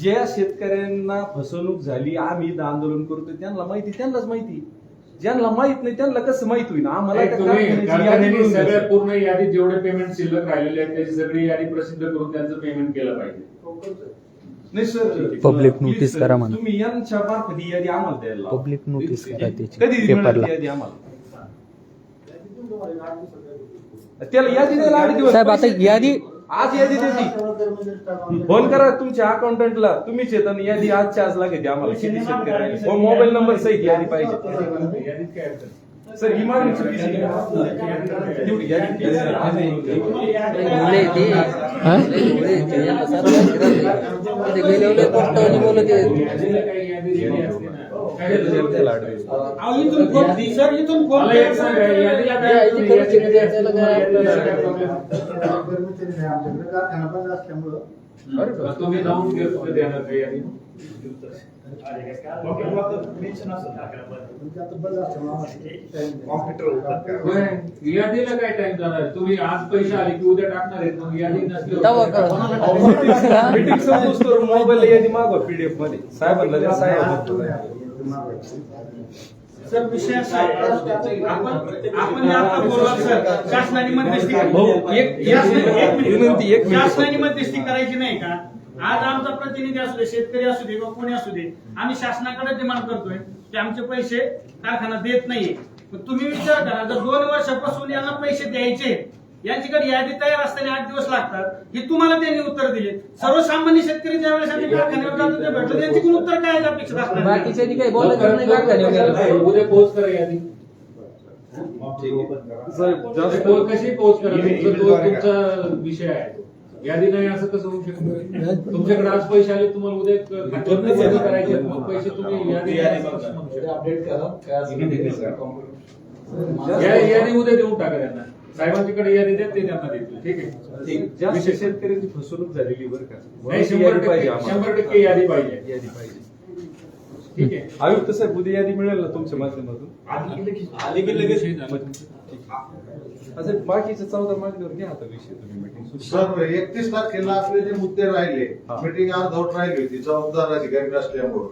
ज्या शेतकऱ्यांना फसवणूक झाली, आम्ही इथं आंदोलन करतोय त्यांना माहिती, त्यांनाच माहिती. ज्यांना माहित नाही त्यांना कसं माहित होईल? आम्हाला नाही, त्या तुम्ही कारखान्याची यादी कारखान्याने मिळून द्या, सगळ्या सर. पूर्ण यादी जेवढे पेमेंट शिल्लक राहिलेले आहेत त्याची सगळी यादी प्रसिद्ध करून त्यांचं पेमेंट केलं पाहिजे. नाही sir, public please notice sir, करा म्हणा. तुम्ही यांच्या मार्फत ही यादी आम्हाला द्यायला लावा. पब्लिक नोटीस करा त्याची कधी मिळणार पेपरला. ती यादी आम्हाला? त्याला यादी द्यायला 8 दिवस. साहेब आता यादी आज यादी देते. फोन करा तुमच्या अकाउंटंटला. तुम्हीच येतात यादी आजच्या आज लागेल आम्हाला. किती शेतकरी राहिले. मोबाईल नंबर सहित यादी पाहिजे. यादीत काय अडचण? सर ही मागणी चुकीची आहे. एवढी यादी केली आहे. मुले ते मुले ते यांना सारं माहिती राहते. ते गेल्यावर पोस्टावरनी बोलत आहेत. यादीला काही यादी दिली असते ना. काय अहो, इथून फोन सर इथून फोन मला एक सांगा, यादीला काय यादी तुम्ही करून यादी check द्यायला काय आपल्याला काय problem? कर्मचारी नाही आमच्याकडे, कारखाना बंद असल्यामुळं मग तुम्ही जाऊन देणार का यादी? मेन्शन असतं कारखान्यामध्ये. म्हणजे आता बंद असल्यामुळे होय. यादीला काय टाइम जाणार? तुम्ही आज पैसे आले की उद्या टाकणार आहेत, मग यादी तेव्हा नसल्यावर कळलं. मीटिंग संपूस तर मोबाईल यादी मागवा पीडीएफ मध्ये साहेबांना द्या, साहेब सर विषय असा आहे, आपण आता बोलला सर शासनाने मध्यस्थी भाऊ, विनंती, शासनाने मध्यस्थी करायची नाही का? आज आमचा प्रतिनिधी असू दे, शेतकरी असू दे किंवा कोणी असू दे, आम्ही शासनाकडे डिमांड करतोय की आमचे पैसे कारखाना देत नाहीये. मग तुम्ही विचार करा, जर 2 वर्षापासून यांना पैसे द्यायचे, यांच्याकडे यादी तयार असताना 8 दिवस लागतात, हे तुम्हाला त्यांनी उत्तर दिले. सर्वसामान्य शेतकरी ज्यावेळेस आम्ही कारखान्यावर जातो ते भेटतो, त्यांच्याकडून उत्तर काय अपेक्षित असणार? बाकीच्यांनी काही बोलायचं नाही कारखान्यावर. उद्या पोहोच करा यादी. कशी पोहोच करा? तुमचा विषय आहे. यादी नाही असं कसं होऊ शकतं? तुमच्याकडे आज पैसे आले, तुम्हाला उद्या खात्यात करायचे, मग पैसे तुम्ही यादी अपडेट यादी उद्या देऊन टाका त्यांना. साहेबांच्याकडे यादी देत, ते त्यांना देतील. ठीक आहे. जास्त शेतकऱ्यांची फसवणूक झालेली बरं का. नाही, 100% यादी पाहिजे. यादी पाहिजे. ठीक आहे. आयुक्त साहेब उद्या यादी मिळेल ना तुमच्या माध्यमातून? आली की लगेच असं बाकीच्या 14 मागणीवर घ्या आता विषय तुम्ही मीटिंग. सर 31 तारखेला आपले जे मुद्दे राहिले, मीटिंग अर्धवट राहिली होती जबाबदार अधिकारी नसल्यामुळं,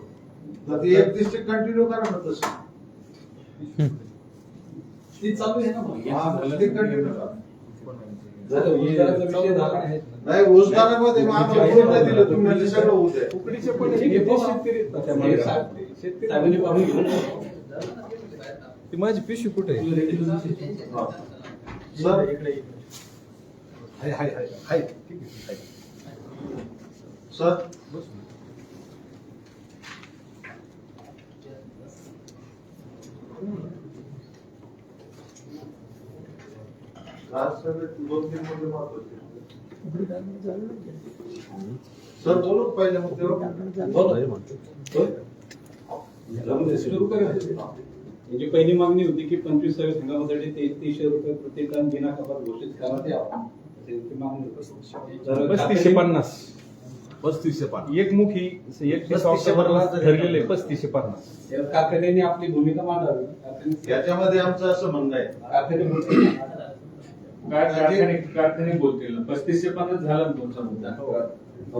तर ते 31 कंटिन्यू करा ना तसं. ती चालू आहे ना मग. हा, ते continue करा. विषय झाला आहे. नाही, उजदारामध्ये मग आम्हाला बोलून नाही दिलं, तुम्ही म्हणजे सगळं होऊ द्या. उकडीचे पण हे घेते शेतकरी. शेतकरी ती माझी पिशवी कुठे आहे? सर सर आज सर 2-3 मुद्दे महत्त्वाचे. सर बोलू का पहिल्या मुद्द्यावर? सुरू करा. म्हणजे पहिली मागणी होती की 25व्या हंगामासाठी 3300 रुपये प्रति टन बिना कपात घोषित करण्यात यावं. ती मागणी होती. 3550. 3550. एकमुखी 31 ऑक्टोबरला ठरलेले 3550. कारखान्यांनी आपली भूमिका मांडावी. याच्यामध्ये आमचं असं म्हणणं आहे, कारखाने बोलतील. 3550 झाला ना तुमचा मुद्दा.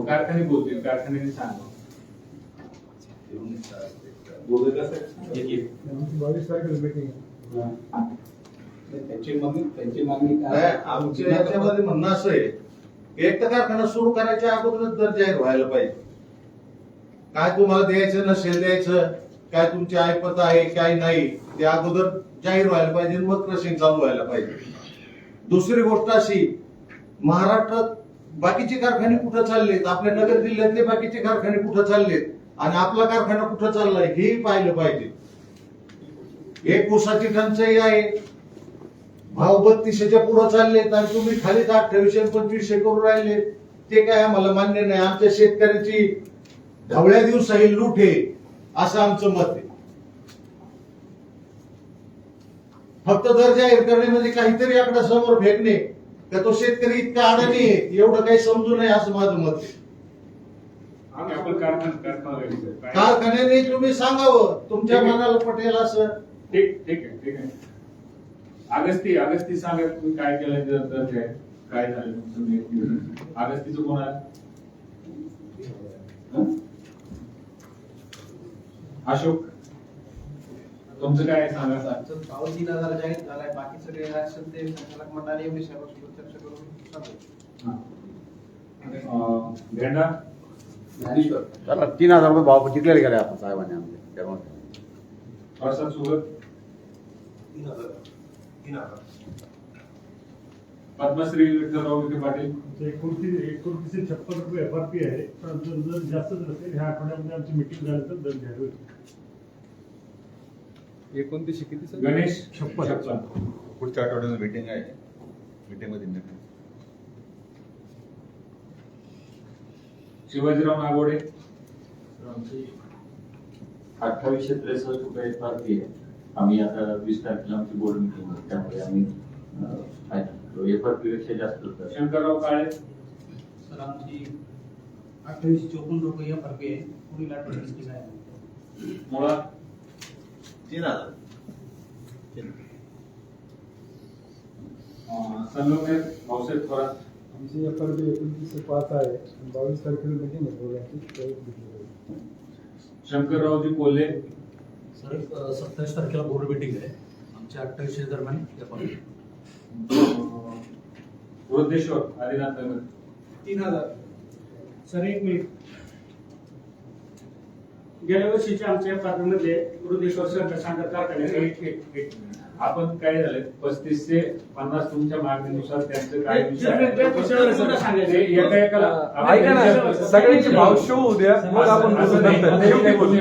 कारखाने बोलतील, कारखान्याने सांगा. 22 तारखेला मीटिंग. त्यांची मागणी नाही, आमच्या याच्यामध्ये म्हणणं असं आहे, एक तर कारखाना सुरू करायच्या अगोदरच दर जाहीर व्हायला पाहिजे. काय तुम्हाला द्यायचं नसेल द्यायचं, काय तुमची ऐपत आहे काय नाही, ते अगोदर जाहीर व्हायला पाहिजे, मग क्रशिंग चालू व्हायला पाहिजे. दुसरी गोष्ट अशी, महाराष्ट्रात बाकीचे कारखाने कुठं चाललेत, आपल्या नगर जिल्ह्यातले बाकीचे कारखाने कुठं चाललेत आणि आपला कारखाना कुठं चाललाय हेही पाहिलं पाहिजे. एक ऊसाची टंचाई आहे, भाव 3200च्या पुढे चाललेत आणि तुम्ही खाली 2800-2500 करून राहिले, ते काय आम्हाला मान्य नाही. आमच्या शेतकऱ्याची ढवळ्या दिवसा ही लूट आहे असं आमचं मत आहे. फक्त दर जाहीर करणे म्हणजे काहीतरी आकडा समोर फेकणे का तो शेतकरी इतका अडाणी आहे एवढं काही समजू नये असं माझं मत आहे. आपण कारखान्याने तुम्ही सांगावं तुमच्या मनाला पटेल असं. ठीक आहे. अगस्ती सांगा तुम्ही काय केलं, काय झालं तुमचं. अगस्तीचं कोण आहे? अशोक, तुमचं काय सांगा सर. भाव 3000 जाहीर झालाय, बाकी सगळे असेल ते संचालक मंडळाने एवढी साहेबांसोबत चर्चा करून सांगू. भेंडा 3000 रुपये भाव डिक्लेअर केला आपण साहेबांनी आमच्या. प्रसाद सुगर 3000. पद्मश्री विठ्ठलराव विखे पाटील 2956 रुपये FRP आहे. पण जर जास्त नसेल ह्या आठवड्यामध्ये आमची मीटिंग झाली तर दर जाहीर होईल. 29 किती सर? गणेश 56. पुढच्या आठवड्याला मीटिंग आहे, मीटिंगमध्ये निर्णय. शिवाजीराव नागोडे 2863 रुपये आहे. आम्ही आता 20 तारखेला आमची बोर्ड मीटिंग आहे, त्यामुळे आम्ही FRP पेक्षा जास्त होतं. शंकरराव काळे सर आमची 2854 रुपये FRP आहे. पुढील आठवड्याची आहे. मुळा 3000. संगमेर भाऊसाहेब थोरात आमची FRP 2905 आहे. 22 तारखेला मीटिंग आहे बोर्डाची. शंकररावजी कोल्हे सर 27 तारखेला बोर्ड मीटिंग आहे. आमच्या 28 दरम्यान FRP वृद्धेश्वर आदिनाथ नगर 3000. सर एक मिनिट, गेल्या वर्षीच्या आमच्या FRP मध्ये वृद्धेश्वर साखर कारखान्याचे आपण काय झालं 35 ते 50 तुमच्या मागणीनुसार त्यांचं काय सांगायचं एका एकाला ऐका ना, सगळ्यांचे भाव शो होऊ द्या, मग आपण बोलू नंतर. शेवटी बोलू.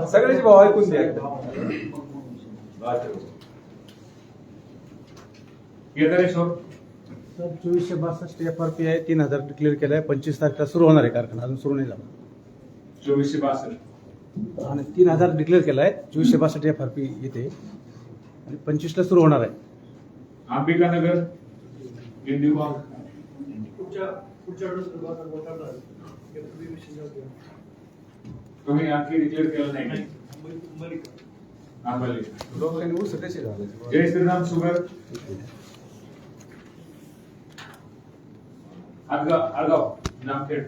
सगळ्यांचे भाव ऐकून द्या. केदारेश्वर सर 2462 FRP आहे. 3000 डिक्लेअर केलं आहे. 25 तारखेला सुरू होणार आहे कारखाना, अजून सुरू नाही झाला. 2462 आणि 3000 डिक्लेअर केलं आहे. 2462 FRP येते आणि 25ला सुरू होणार आहे. अंबिकानगर इंडिगो तुम्ही आणखी डिक्लेअर केलं नाही आंबोली. लोकांनी ऊस कसे झाले? जय श्रीराम शुगर आडगाव जामखेड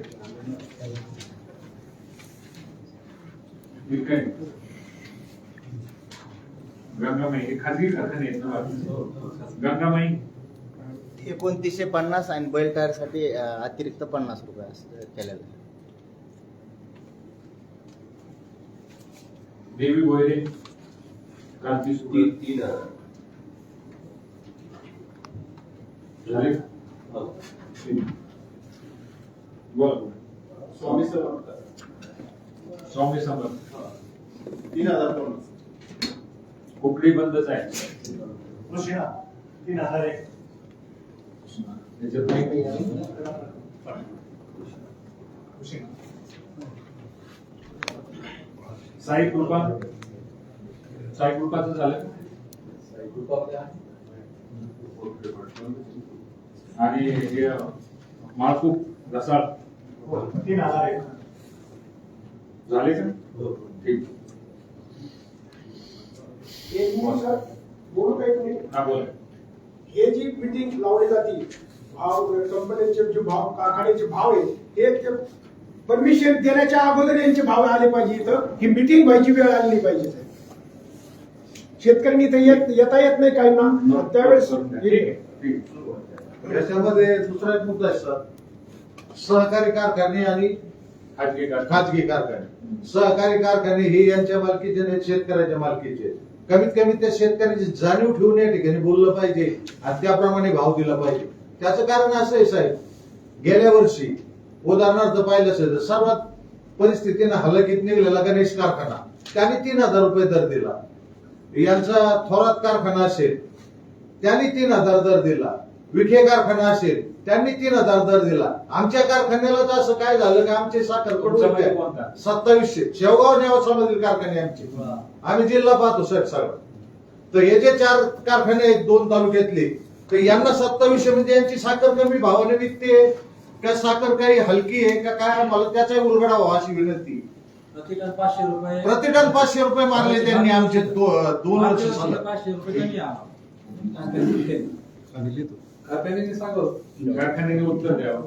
गंगामाई हे खाजगी कारखाने आहेत ना. गंगामाई 2950 आणि बैल टायर साठी अतिरिक्त 50 रुपये असं केलेलं आहे. देवी गोयरे क्रांती सुगर 3000 झाले. बोल स्वामी समर्थ 3000. कुकडी बंदच आहे. 3000 आहे. त्याच्यात नाही साई कृपाचं झालं. आणि हे माळकूप रसाळ 3000 आहे. झाले का? ठीक. बोलू काही तुम्ही? हा बोला. हे जी मीटिंग लावली जाते, भाव कंपन्यांचे जे भाव, कारखान्याचे भाव आहे, हे परमिशन देण्याच्या अगोदर यांचे भाव आले पाहिजे. इथं ही मीटिंग व्हायची वेळ आली नाही पाहिजे. शेतकऱ्यांनी इथं येता येत नाही काही ना, त्यावेळेस याच्यामध्ये दुसरा एक मुद्दा आहे सर, सहकारी कारखाने आणि खाजगी कारखाने. सहकारी कारखाने हे यांच्या मालकीचे नाही, शेतकऱ्याच्या मालकीचे. कमीत कमी त्या शेतकऱ्याची जाणीव ठेवून या ठिकाणी बोललं पाहिजे आणि त्याप्रमाणे भाव दिला पाहिजे. त्याचं कारण असं आहे साहेब, गेल्या वर्षी उदाहरणार्थ पाहिलं असेल तर सर्वात परिस्थितीनं हलकीत निघलेला गणेश कारखाना, त्यांनी 3000 रुपये दर दिला. यांचा थोरात कारखाना असेल त्यांनी 3000 दर दिला. विखे कारखाना असेल त्यांनी 3000 दर दिला. आमच्या कारखान्याला तर असं काय झालं की आमचे साखर पडून 2700 शेवगाव नेवासामधील कारखाने आमचे, आम्ही जिल्हा पाहतो सर सगळं. तर हे जे 4 कारखाने आहेत 2 तालुक्यातले, तर यांना 2700 म्हणजे यांची साखर कमी भावाने विकते का साखर काही हलकी आहे का काय, मला त्याचा उलगडा व्हावा अशी विनंती. प्रतिटन 500 रुपये, प्रतिटन 500 रुपये मारले त्यांनी आमचे 2 वर्ष सलग. 500 रुपये कमी कारखान्याने उत्तर द्यावं.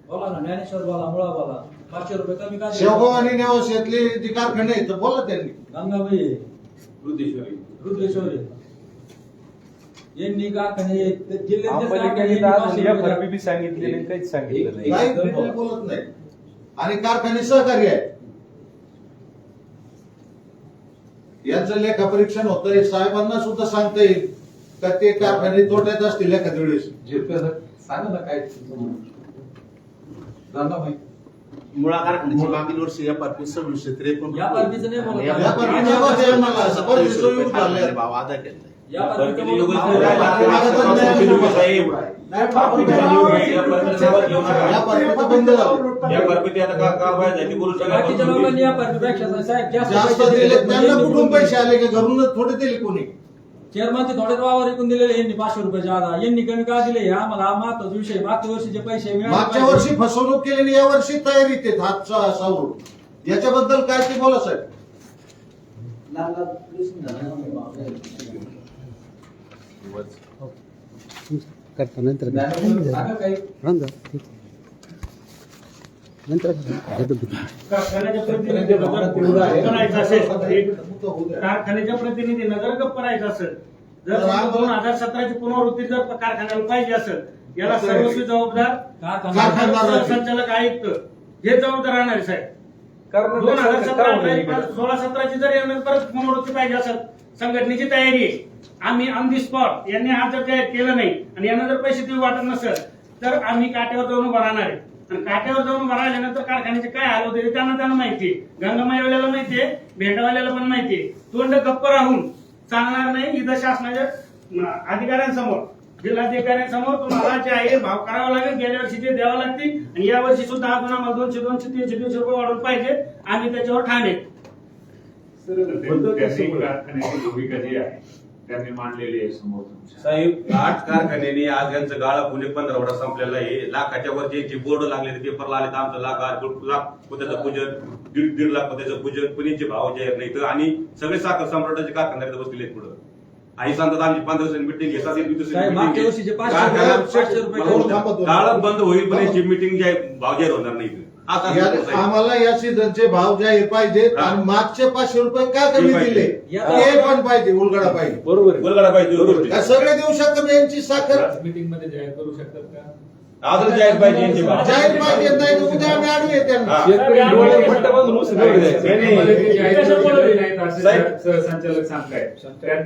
बोला ना ज्ञानेश्वर, बोला मुळा, बोला 500 रुपये कमी का? शेवगाव आणि नेवासातले जे कारखाने आहेत तर बोला त्यांनी. गंगाबाई रुद्रेश्वरी यांनी कारखाने FRP सांगितले नाही, काहीच सांगितलं नाही. काही बिलकुल बोलत नाही. आणि कारखाने सहकारी आहे. यांचं लेखापरीक्षण होतंय, साहेबांना सुद्धा सांगता येईल का ते कारखाने तोट्यात असतील एखाद्या वेळेस. सांगा ना काय मुळा कारखान्याची मागील वर्षी FRP 2653 या पार्टीचं नाही बोलत. भाव आधा केला या पार्टीचं बोलत या परपती आता का व्हायचं बोलू बाकीच्या लोकांनी या पार्टीपेक्षा साहेब जास्त जास्त दिले त्यांना पैसे कुठून पैसे आले का घरूनच थोडे दिले कोणी चेअरमनचे थोडेच वावर विकून दिलेले यांनी 500 रुपये जादा यांनी कमी का दिले हे आम्हाला महत्वाचा विषय. मागच्या वर्षीचे पैसे मिळाले मागच्या पाहिजे. वर्षी फसवणूक केलेली या वर्षी तयारीत आहेत हात सावरून. याच्याबद्दल काय ते बोला साहेब. कारखान्याच्या प्रतिनिधींना जर गप्प करायचं असेल, जर 2017ची पुनरावृत्ती जर कारखान्याला पाहिजे असेल, याला सर्वस्वी जबाबदार कारखानदार, संचालक, आयुक्त हे जबाबदार राहणार आहे साहेब. 2016-17ची जर यांना परत पुनरावृत्ती पाहिजे असेल, संघटनेची तयारी आहे. आम्ही ऑन दी स्पॉट यांनी आज जर जाहीर केलं नाही आणि यांना जर पैसे देऊ वाटत नसेल तर आम्ही काट्यावर जाऊन उभं राहणार आहे. आणि काट्यावर जाऊन उभं राहिल्यानंतर कारखान्याचे काय हाल होते त्यांना माहितीये, गंगामाईवाल्याला माहितीये, भेंडावाल्याला पण माहितीये. तोंड गप्प राहून चालणार नाही. इथं शासनाच्या अधिकाऱ्यांसमोर, जिल्हाधिकाऱ्यांसमोर तुम्हाला जे आहे भाव करावा लागेल. गेल्या वर्षी जे द्यावं लागतील आणि या वर्षी सुद्धा अजून आम्हाला 200-300 रुपये वाढवून पाहिजे. आम्ही त्याच्यावर ठाणे. कारखान्याची भूमिका जी आहे त्यांनी मांडलेली आहे समोर. साहेब 8 कारखान्यांनी आज यांचं गाळा पुणे 15 संपलेला आहे. लाखाच्या वर जे बोर्ड लागले पेपरला आले तर आमचं लाख पोत्याचं पूजन, 1.5 लाख पोत्याचं पूजन, पुण्याचे भाव जाहीर नाही तर आणि सगळे साखर सम्राटाचे कारखान्यात बसलेले आहेत पुढे. आई सांगतात आमची 15 दिवसांनी मिटिंग घेतात. मागच्या वर्षीचे 500 रुपये गाळा बंद होईल पण याची मिटिंग भाव जाहीर होणार नाही. आम्हाला या सीझनचे भाव जाहीर पाहिजेत आणि मागचे 500 रुपये का कमी दिले ते पण पाहिजे. उलगडा पाहिजे. बरोबर उलगडा पाहिजे. का सगळे देऊ शकतात यांची साखर मीटिंग मध्ये जाहीर करू शकतात का? अजून जाहीर पाहिजे यांचे भाव. जाहीर पाहिजे नाही तर उद्या आम्ही आडवे त्यांना. संचालक सांगतायत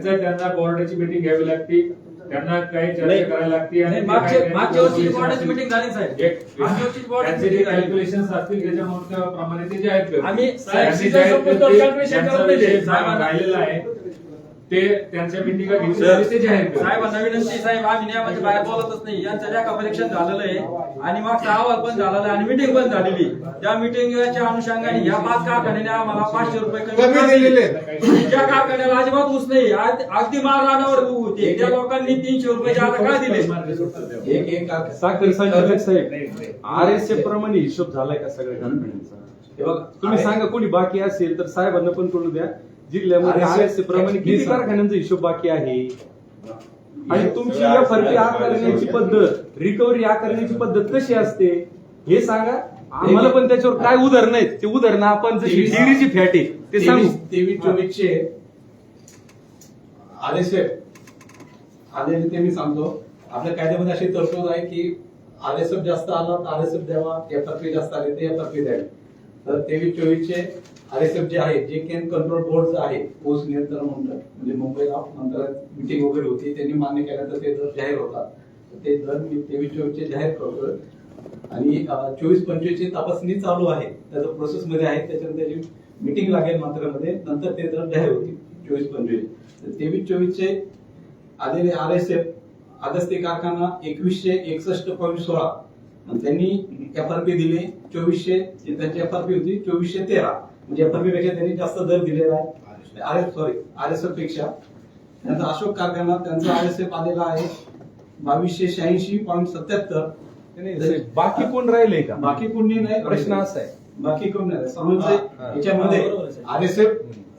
त्यांना बोर्डाची मीटिंग घ्यावी लागते, त्यांना काही चर्चा करायला लागते. आणि मागच्या वर्षी बोर्डाची मीटिंग झाली साहेब. मागच्या वर्षी त्यांचे जे कॅल्क्युलेशन असतील त्याच्याप्रमाणे ते जाहीर करतात. आम्ही राहिलेलं आहे ते त्यांच्या मिटिंगा घेऊन ते जाहीर करतात. साहेबांना विनंती साहेब, आम्ही नियमाच्या बाहेर बोलतच नाही. यांचं लेखा परीक्षण झालेलं आहे आणि मागचा अहवाल पण झालेला आहे आणि मिटिंग पण झालेली. त्या मिटिंगच्या अनुषंगाने या 5 कारखान्याने आम्हाला 500 रुपये कमी दिलेले. ज्या कारखान्याला अजिबात ऊस नाही, अगदी माररानावर होते, त्या लोकांनी 300 रुपये जादा का दिले? साखर संचालक साहेब, RSF प्रमाणे हिशोब झालाय का सगळ्या कारखान्यांचा? तुम्ही सांगा कोणी बाकी असेल तर साहेबांना पण कळू द्या. जिल्ह्यामध्ये RSF प्रमाणे किती कारखान्यांचा हिशोब बाकी आहे आणि तुमची FRP आकारण्याची पद्धत, रिकव्हरी आकारण्याची पद्धत कशी असते हे सांगा आम्हाला. पण त्याच्यावर काय उदाहरण आहेत ते उदाहरण आपण जशी डिग्रीची फॅट आहे ते सांगू. 23-24चे RSF आलेले ते मी सांगतो. आपल्या कायद्यामध्ये अशी तरतूद आहे की RSF जास्त आला तर RSF द्यावा, FRP जास्त आले ते FRP द्यावे. तर 23-24चे RSF जे आहे, जे केन कंट्रोल बोर्ड आहे, ऊस नियंत्रण मंडळ, म्हणजे मुंबईला नंतर मिटिंग वगैरे होती, त्यांनी मान्य केल्यानंतर ते दर जाहीर होतात. ते दर मी 23-24चे जाहीर करतोय आणि 24-25ची तपासणी चालू आहे, त्याचं प्रोसेस मध्ये आहे. त्याच्यानंतर त्याची मिटिंग लागेल मात्रामध्ये, नंतर ते दर जाहीर होतील 24-25. 23-24चे आलेले RSF आदस्ते कारखाना 2161.16 आणि त्यांनी FRP दिले 2400, त्यांची FRP होती 2413, म्हणजे FRP पेक्षा त्यांनी जास्त दर दिलेला आहे. RSF पेक्षा. त्यांचा अशोक कारखाना त्यांचा RSF आलेला आहे 2286.77. बाकी कोण राहिले का? बाकी कोणी नाही. प्रश्न असा आहे, बाकी कोण नाही. समजते याच्यामध्ये RSF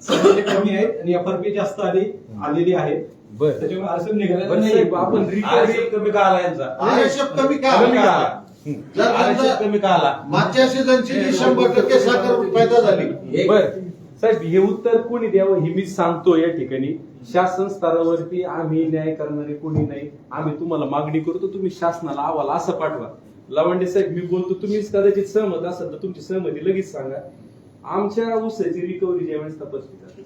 सगळे कमी आहेत आणि FRP जास्त आलेली आहे. त्याच्यामुळे RSF निघाला नाही. आपण RSF कमी का आला यांचा? RSF कमी का आला? RSF कमी का आला? मागच्या सीझनची 100% साखर पैदा झाली. बर साहेब, हे उत्तर कोणी द्यावं हे मी सांगतो. या ठिकाणी शासन स्तरावरती आम्ही न्याय करणारे कोणी नाही. आम्ही तुम्हाला मागणी करतो, तुम्ही शासनाला अहवाल असं पाठवा. लवंडे साहेब, मी बोलतो, तुम्हीच कदाचित सहमत असाल तर तुमची सहमती लगेच सांगा. आमच्या ऊसाची रिकव्हरी ज्यावेळेस तपासली जाते,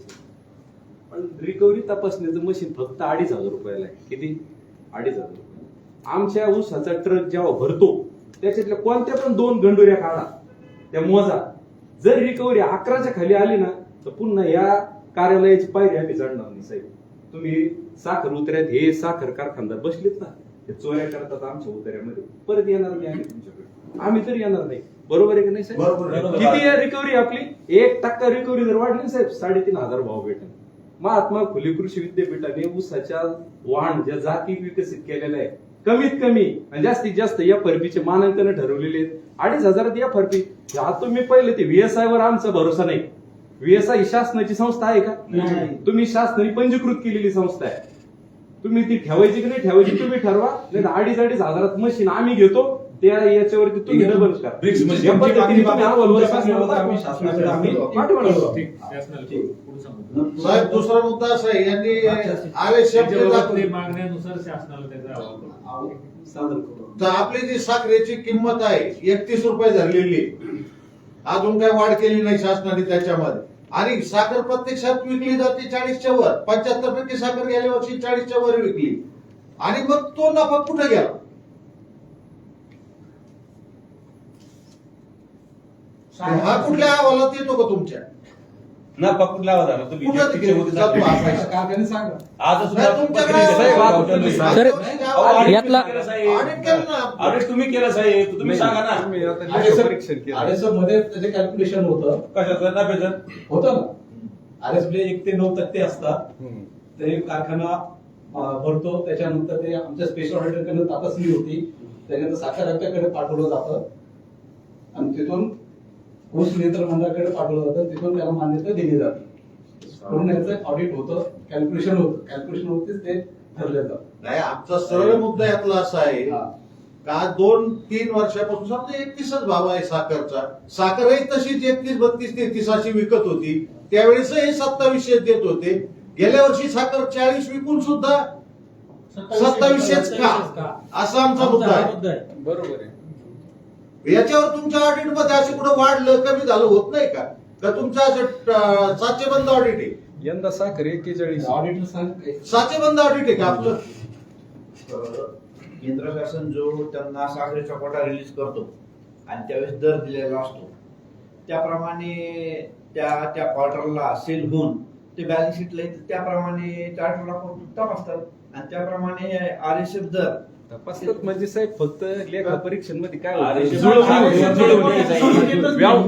पण रिकव्हरी तपासण्याचं मशीन फक्त 2,500 रुपयाला आहे. किती? 2,500 रुपये. आमच्या ऊसाचा ट्रक जेव्हा भरतो त्याच्यातल्या कोणत्या पण 2 गंडोऱ्या काढा, त्या मोजा. जर रिकव्हरी 11च्या खाली आली ना तर पुन्हा या कार्यालयाची पायरी आम्ही चढणार नाही साहेब. तुम्ही साखर उतऱ्यात हे साखर कारखानदार बसलेत ना, ते चोऱ्या करतात आमच्या उतऱ्यामध्ये, परत येणार नाही आम्ही तुमच्याकडे, आम्ही तरी येणार नाही. बरोबर आहे की नाही साहेब? बरोबर आहे. किती आहे रिकव्हरी आपली? 1% रिकव्हरी जर वाढली ना साहेब 3,500 भाव भेटेल. महात्मा फुले कृषी विद्यापीठाने ऊसाच्या वाण ज्या जाती विकसित केलेल्या आहे, कमीत कमी आणि जास्तीत जास्त या फरपीचे मानांकन ठरवलेले आहेत 2,500 या फरपी. तुम्ही पहिले ते VSI वर आमचा भरोसा नाही. VSI ही शासनाची संस्था आहे का? तुम्ही शासनाने पंजीकृत केलेली संस्था आहे. तुम्ही ती ठेवायची की नाही ठेवायची तुम्ही ठरवा. नाही 2,500 मशीन आम्ही घेतो, त्या याच्यावरती तुम्ही डबल करा. ब्रिक्स म्हणजे या पद्धतीने मागणी तुम्ही अहवाल वर शासनाला आम्ही शासनाकडे आम्ही पाठवा. ठीक, शासनाला पुढे सांगू. साहेब दुसरा मुद्दा असा आहे, यांनी आवेश शब्द त्याच्यावर दाखवले. ते मागण्यानुसार शासनाला त्याचा अहवाल सादर करू. तर आपली जी साखरेची किंमत आहे 31 रुपये धरलेली, अजून काय वाढ केली नाही शासनाने त्याच्यामध्ये. आणि साखर प्रत्यक्षात विकली जाते 40च्या वर. 75% साखर गेल्या वर्षी 40च्या वर विकली. आणि मग तो नफा कुठे गेला? हा कुठल्या अहवालात येतो का तुमच्या? ना कुठला आवाज आला तुम्ही कुठं तिकडे होते जातो हा साहेब. पैसा? कारखाने सांगा. आज नाही, तुमच्याकडे यातला- ऑडिट केलं ना. अरे तुम्ही केलं साहेब, तुम्ही सांगा ना. तुम्ही आता आदेश- परीक्षण केलं. आदेश मध्ये त्याचे कॅल्क्युलेशन होतं कशाचं नफ्याचं? होतं ना. RS मध्ये 1 ते 9 टक्के असतात. ते कारखाना भरतो, त्याच्यानंतर ते आमच्या स्पेशल ऑडिटरकडे तपासणी होती, त्याच्यानंतर साखर आयुक्ताकडे पाठवलं जातं आणि तिथून ऊस नियंत्रण मंडळाकडे पाठवलं जातं, तिथून त्याला मान्यता दिली जाते. म्हणून याचं ऑडिट होतं, कॅल्क्युलेशन होतेच ते ठरलं जातं. नाही, आमचा सरळ मुद्दा यातला असा आहे का 2-3 वर्षापासून समजा 31च भाव आहे साखरचा. साखरही तशीच 31, 32, 33 अशी विकत होती. त्यावेळेस हे 2700 देत होते. गेल्या वर्षी साखर 40 विकून सुद्धा 2700 का? असा आमचा मुद्दा आहे. बरोबर आहे. याच्यावर तुमच्या ऑडिट मध्ये असे कुठं वाढलं कमी झालं होत नाही का? का तुमचं असं साचेबंद ऑडिट आहे? यंदा साखर 41. ऑडिटर सांग साचेबंद ऑडिट आहे का आपलं? केंद्र शासन जो त्यांना साखरेचा कोटा रिलीज करतो आणि त्यावेळेस दर दिलेला असतो, त्याप्रमाणे त्या त्या क्वार्टरला सेल होऊन ते बॅलन्स शीटला येतं, त्याप्रमाणे चार्टरला तपासतात आणि त्याप्रमाणे RSF दर तपासतात. म्हणजे साहेब फक्त लेखा परीक्षण मध्ये काय अरे, होतं?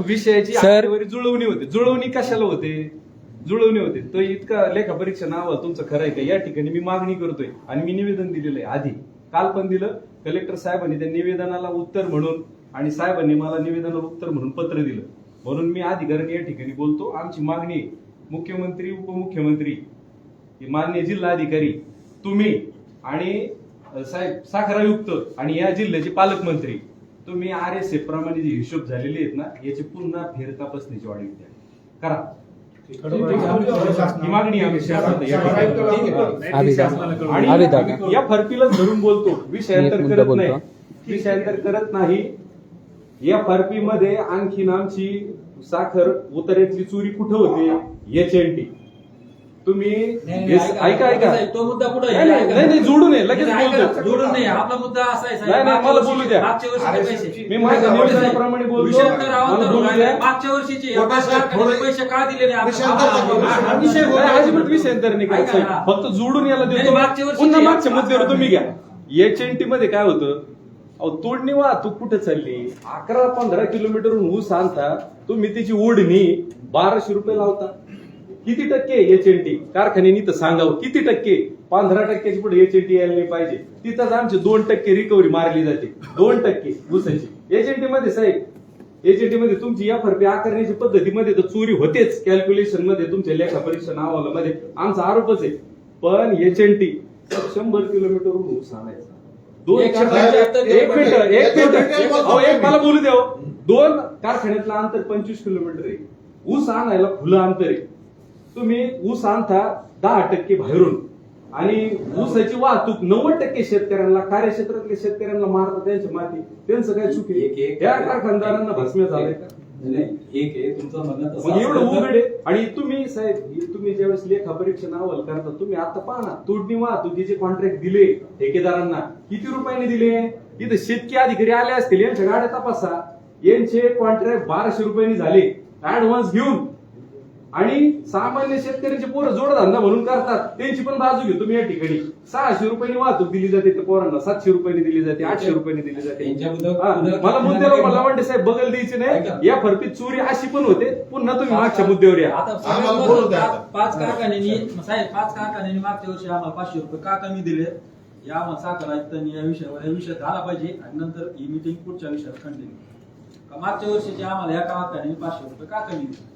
विषयाची सर- आकडेवारी जुळवणी होते. जुळवणी कशाला होते? जुळवणी होते तो इतका लेखा परीक्षण अहवाल तुमचं खरं आहे का? या ठिकाणी मी मागणी करतोय आणि मी निवेदन दिलेलं आहे आधी, काल पण दिलं. कलेक्टर साहेबांनी त्या निवेदनाला उत्तर म्हणून आणि साहेबांनी मला निवेदनाला उत्तर म्हणून पत्र दिलं. म्हणून मी अधिकाऱ्यांनी या ठिकाणी बोलतो. आमची मागणी आहे, मुख्यमंत्री, उपमुख्यमंत्री, माननीय जिल्हाधिकारी, तुम्ही आणि साहेब साखर आयुक्त आणि या जिल्ह्याचे पालकमंत्री, तुम्ही RSF प्रमाणे जे हिशोब झालेले आहेत ना याची पुन्हा फेरतपासणीची ऑडिट द्या करा. ही मागणी आम्ही शासनाला या ठिकाणी. आणि या फरकीलाच धरून बोलतो, विषयांतर करत नाही, विषयांतर करत नाही. या फरकीमध्ये आणखीन आमची साखर उतऱ्यातली चोरी कुठं होते? HNT. तुम्ही ऐका तो मुद्दा पुढे नाही जोडून आहे, लगेच बोलतो. जोडून नाही. आपला मुद्दा असा आहे साहेब, नाही, नाही, मला बोलू द्या. मागच्या वर्षीचे पैसे मी माझ्या निवेदनाप्रमाणे बोलतो. विषयांतर मला बोलू राहून द्या. मागच्या वर्षीचे थोडं- पैसे का दिले नाही विषयांतर आपण? विषय बोला. नाही, अजिबात विषयांतर नाही करायचं. ऐका ना. फक्त जोडून याला नाही, देतो. मागच्या वर्षीचे- पुन्हा मागच्या मुद्द्यावर तुम्ही घ्या. HNT मध्ये काय होतं? अहो तोडणी वाहतूक कुठे चालली? 11-15 किलोमीटरहून ऊस आणता तुम्ही, त्याची ओढणी 1200 रुपये लावता. किती टक्के HNT? कारखान्यानी तर सांगावं किती टक्के? 15% पुढे HNT यायला नाही पाहिजे. तिथंच आमची 2% रिकव्हरी मारली जाते. 2% ऊसाची HNT मध्ये साहेब. HNT मध्ये तुमची FRP आकारण्याची पद्धतीमध्ये तर चोरी होतेच. कॅल्क्युलेशन मध्ये तुमच्या लेखा परीक्षण अहवालामध्ये आमचा आरोपच आहे. पण HNT 100 किलोमीटरहून ऊस आणायचा. एक मिनिट मला बोलू द्या. 2 कारखान्यातलं अंतर 25 किलोमीटर आहे. ऊस आणायला खुलं अंतर आहे. तुम्ही ऊस आणता 10% बाहेरून आणि ऊसाची वाहतूक 90% शेतकऱ्यांना, कार्यक्षेत्रातल्या शेतकऱ्यांना मारतात त्यांची माती. त्यांचं काय चूक आहे? त्या कारखानदारांना भस्म्या झालंय का? एक आहे तुमचं म्हणणं तसं मग एवढं असलं तर- उघड आहे. आणि तुम्ही साहेब, तुम्ही ज्यावेळेस लेखा परीक्षण अहवाल करता, तुम्ही आता पहा ना, तोडणी वाहतुकीचे कॉन्ट्रॅक्ट दिले ठेकेदारांना किती रुपयाने दिले? इथं शेतकी अधिकारी आले असतील, यांच्या गाड्या तपासा. यांचे कॉन्ट्रॅक्ट 1200 रुपयांनी झाले ऍडव्हान्स घेऊन, आणि सामान्य शेतकऱ्यांचे पोरं जोडधंदा म्हणून करतात, त्यांची पण बाजू घेतो मी या ठिकाणी. 600 रुपयांनी वाहतूक दिली जाते त्या पोरांना, 700 रुपयांनी दिली जाते, 800 रुपयांनी दिली जाते. मला मुद्द्याला मला वाटते साहेब बगल द्यायचे नाही. या फरकीत चोरी अशी पण होते. पुन्हा तुम्ही मागच्या मुद्द्यावर या. आता सगळ्यात महत्त्वाचं, पाच कारखान्यांनी साहेब 5 कारखान्यांनी मागच्या वर्षी आम्हाला 500 रुपये का कमी दिले, या आम्हाला साखर आयुक्तांनी या विषय झाला पाहिजे, आणि नंतर ही मीटिंग पुढच्या विषयावर कंटिन्यू. मागच्या वर्षीचे आम्हाला या कारखान्यांनी 500 रुपये का कमी दिले.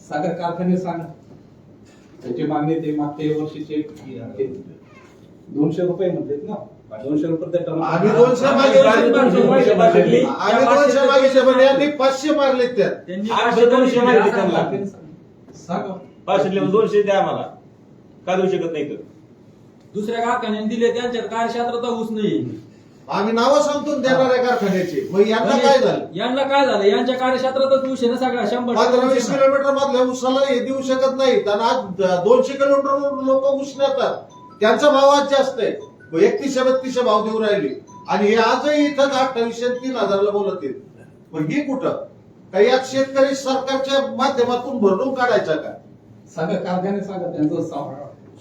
साखर कारखाने सांगा त्याची मागणी ते मागच्या वर्षीचे 200 रुपये म्हणतात ना, 200 रुपये आम्ही 200 मागितले पण यांनी 500 मारले त्यात. त्यांनी 200 मागितले त्यांना. सांगा 200 द्या आम्हाला, का देऊ शकत नाही तर. दुसऱ्या कारखान्याने दिले, त्यांच्या कार्यक्षेत्रात ऊस नाही. आम्ही नावं सांगतो देणाऱ्या कारखान्याची, मग यांना काय झालं? यांना काय झालं, यांच्या कार्यक्षेत्रातच ऊस आहे ना सगळा 15-20 100. किलोमीटर मधल्या ऊसाला हे देऊ शकत नाहीत, आणि आज 200 किलोमीटर लोक ऊस नेतात, त्यांचा भाव आज जास्त आहे. 3100-3200 भाव देऊ राहिले, आणि हे आजही इथं 28,000-3,000 बोलत आहेत. मग ही कुठं काही या शेतकरी सरकारच्या माध्यमातून भरून काढायचा का? सांगा कारखाने सांगा त्यांचं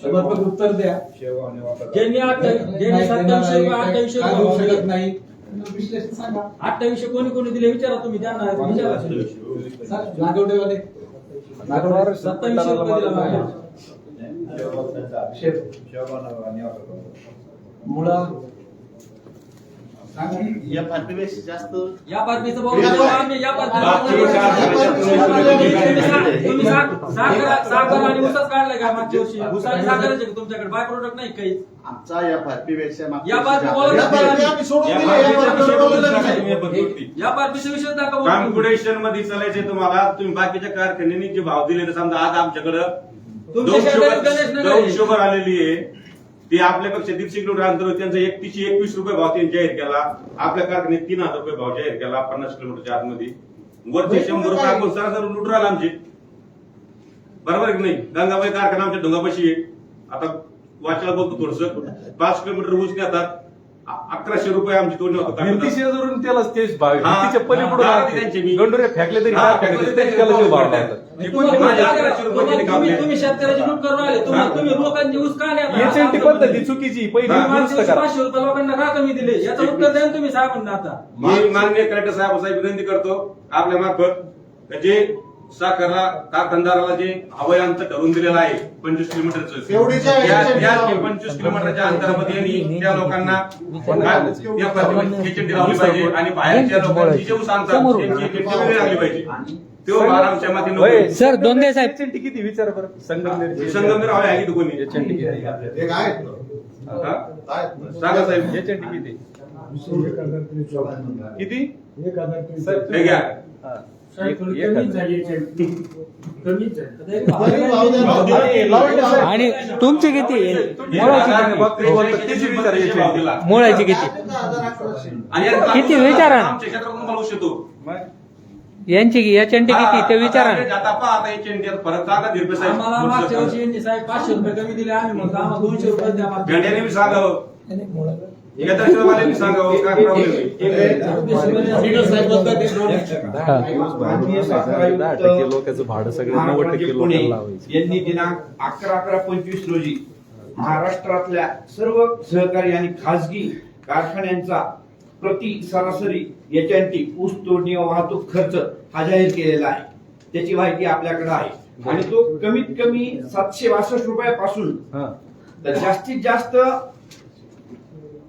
समर्पक उत्तर द्या. ज्यांनी 2700 रुपये 2800 नाही विश्लेषण सांगा. 2800 कोणी दिले विचारा तुम्ही, त्यांना विचारा. नागवडेवाले 2700 रुपये दिला मागे. मुळा या पार्टीपेक्षा जास्त या पार्टीचं बोलू आम्ही, या पार्टीचं तुम्ही साखर आणि ऊसच काढलाय का मागच्या वर्षी? ऊस आणि साखरच आहे तुमच्याकडे, बाय प्रोडक्ट नाही काही. आमचा या पार्टीपेक्षा या पार्टी आम्ही सोडून दिले, या पार्टीवर बोललेलं नाही. या पार्टीचा विषय दाखवा. कॉम्पिटिशन मध्ये चालायचे तुम्हाला. तुम्ही बाकीच्या कारखान्यांनी जे भाव दिले, समजा आज आमच्याकडं तुमच्या शेजारी गणेश नगर आहे. शुगर आलेली आहे, ती आपल्यापेक्षा 150 किलोमीटर अंतर होते. त्यांचा 3121 रुपये भाव त्यांनी जाहीर केला. आपल्या कारखान्यात 3000 रुपये भाव जाहीर केला 50 किलोमीटरच्या आतमध्ये. वरचे 100 रुपये आपण सरासरी लुटून राहिला आमचे, बरोबर की नाही? गंगाबाई कारखाना आमच्या डोंगापाशी आहे. आता वाचायला बोलतो थोडस, 5 किलोमीटर ऊस नेतात, 1100 रुपये आमची तोडणी होतं. भिंतीशी धरून त्यालाच तेच भाव आहे. हा. भिंतीच्या पलीकडून हा, आणते. त्यांचे मी. गंडोरे फेकले तरी हा, काय फेकले फेकले तरी त्याला ते भाव भाव टाकतात. तुम्ही शेतकऱ्याची लूट करून राहिले. तुम्ही लोकांची ऊस का नाही आता? एचएनटी पद्धती चुकीची, पहिली दुरुस्त करा. 500 रुपये लोकांना का कमी दिले, याचं उत्तर द्या ना तुम्ही साहेबांना आता. मी माननीय कलेक्टर साहेब विनंती करतो आपल्या मार्फत, जे साखरला कारखानदाराला जे हवाई अंतर ठरवून दिलेलं आहे 25 किलोमीटरचं, एवढीच्या त्या 25 किलोमीटरच्या अंतरामध्ये यांनी त्या लोकांना एचएनटी लावली पाहिजे, आणि बाहेरच्या लोकांची जे ऊस आणतात त्यांची एचएनटी वेगळी लागली पाहिजे. तो भार आमच्या माती नको. सर दोंदे साहेब एचएनटी किती विचारा बरं? संगमनेर संगमनेर हवे आहे की कोणी? एचएनटी किती? एक आहेत ना. हा? आहेत ना. सांगा साहेब. एचएनटी किती? किती? हे घ्या. आणि तुमचे किती? मोळाची किती? किती विचारा ना. आमच्या क्षेत्रातून मला ऊस येतो. यांची एचएनटी किती ते विचारा ना. आता पहा, आता एचएनटी परत सांगा धीरपे आम्हाला मागच्या साहेब. वर्षी यांनी साहेब 500 रुपये कमी दिले, आम्ही म्हणतो आम्हाला 200 रुपये द्या. भेंड्याने मी सांगावं, येत्या सांगावं काय प्रॉब्लेम लोकांचं भाडं सगळं 90% पुणे लोकांना लावायचं. यांनी दिनांक 11/11/25 रोजी महाराष्ट्रातल्या सर्व सहकारी आणि खासगी कारखान्यांचा प्रति सरासरी एचएनटी ऊस तोडणी व वाहतूक खर्च हा जाहीर केलेला आहे. त्याची माहिती आपल्याकडे आहे, आणि तो कमीत कमी 762 रुपयापासून तर जास्तीत जास्त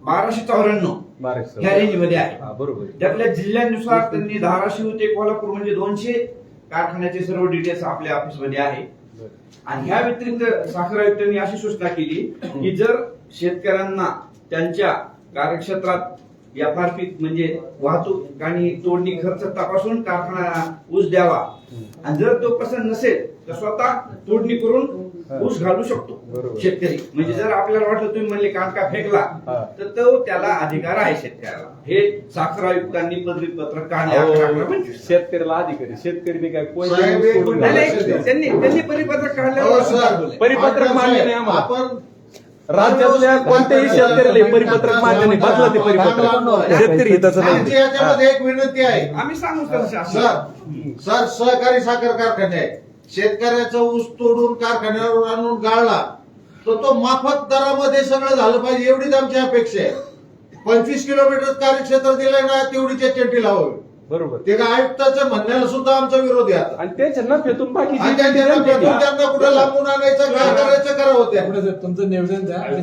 1294 ह्या रेंजमध्ये आहे. बरोबर. त्यातल्या जिल्ह्यानुसार त्यांनी धाराशिव ते कोल्हापूर म्हणजे 200 कारखान्याचे सर्व डिटेल्स आपल्या ऑफिसमध्ये आहे. आणि ह्या व्यतिरिक्त साखर आयुक्तांनी अशी सूचना केली की जर शेतकऱ्यांना त्यांच्या कार्यक्षेत्रात एफआरपी म्हणजे वाहतूक आणि तोडणी खर्च तपासून कारखाना ऊस द्यावा, आणि जर तो पसंत नसेल तर स्वतः तोडणी करून ऊस घालू शकतो शेतकरी. म्हणजे जर आपल्याला वाटलं तुम्ही म्हणले कांडका फेकला तर तो त्याला अधिकार आहे शेतकऱ्याला. हे साखर आयुक्तांनी पत्रक काढले. शेतकऱ्याला अधिकारी, शेतकरी काय त्यांनी परिपत्रक काढल्यावर परिपत्रक मान्य नाही आम्हाला. आपण राज्यातल्या कोणत्याही शेतकऱ्याला हे परिपत्रक मान्य नाही. बदला ते परिपत्रक. शेतकरी हिताचं आमची नाही. याच्यामध्ये एक विनंती आहे. आम्ही सांगू सर सहकारी साखर कारखाने आहे. शेतकऱ्याचा ऊस तोडून कारखान्यावर आणून गाळला तर तो माफक दरामध्ये सगळं झालं पाहिजे, एवढीच आमची अपेक्षा आहे. 25 किलोमीटर कार्यक्षेत्र दिलंय ना, तेवढीच चेंटी लावावी. बरोबर. ते आयुक्ताच्या म्हणण्याला सुद्धा आमचा विरोध आहे आता. आणि त्याच्या नफेतून बाकी आणि त्यांना कुठे लांबून आणायचं, काय करायचं करा होत्या. तुमचं निवेदन द्या आणि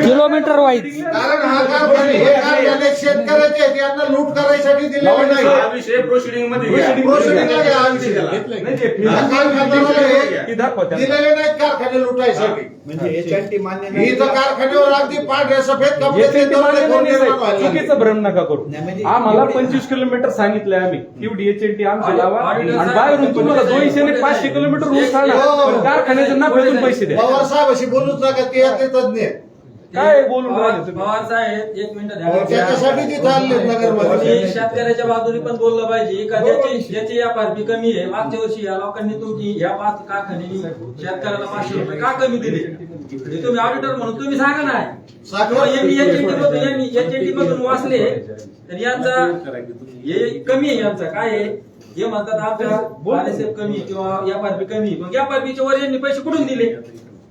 किलोमीटर वाईज कारण हा कारखाने हे कारखाने शेतकऱ्याचे आहेत, यांना लूट करायसाठी दिलेले नाही. हा विषय प्रोसिडिंग मध्ये घ्या. प्रोसिडिंगला घ्या हा विषय. या कारखान्याला हे दिलेले नाहीत कारखाने लुटायसाठी. म्हणजे HRT मान्य नाही. इथं कारखान्यावर अगदी पांढऱ्या सफेद कपडे याचे ते मान्य नाही, निर्माण साहेब. व्हायला लागले. चुकीचं भ्रम नका करू. नाही, म्हणजे आम्हाला 25 किलोमीटर सांगितलंय आम्ही. एवढी HNT आमची लावा आणि बाहेरून तुम्हाला 200 आणि 500 किलोमीटर ऊस आणा, पण कारखान्याचं नफ्यातून पैसे द्या. पवार साहेबाशी बोलूच नका, ते यातले तज्ञ आहेत. काय बोलून राहिले तुम्ही? पवार साहेब एक मिनिट त्याच्यासाठी तिथं आणले नगरमध्ये. शेतकऱ्याच्या बाजूने पण बोललं पाहिजे का ज्याची FRP कमी आहे. मागच्या वर्षी या लोकांनी तुमची या 5 कारखान्यांनी शेतकऱ्याला 500 रुपये का कमी दिले? हे तुम्ही ऑडिटर म्हणून तुम्ही सांगा ना. HNT मधून वाचले तर यांचा हे कमी आहे. यांचा काय आहे हे म्हणतात आमच्या RSF कमी किंवा FRP कमी. मग FRPच्या वर यांनी पैसे कुठून दिले?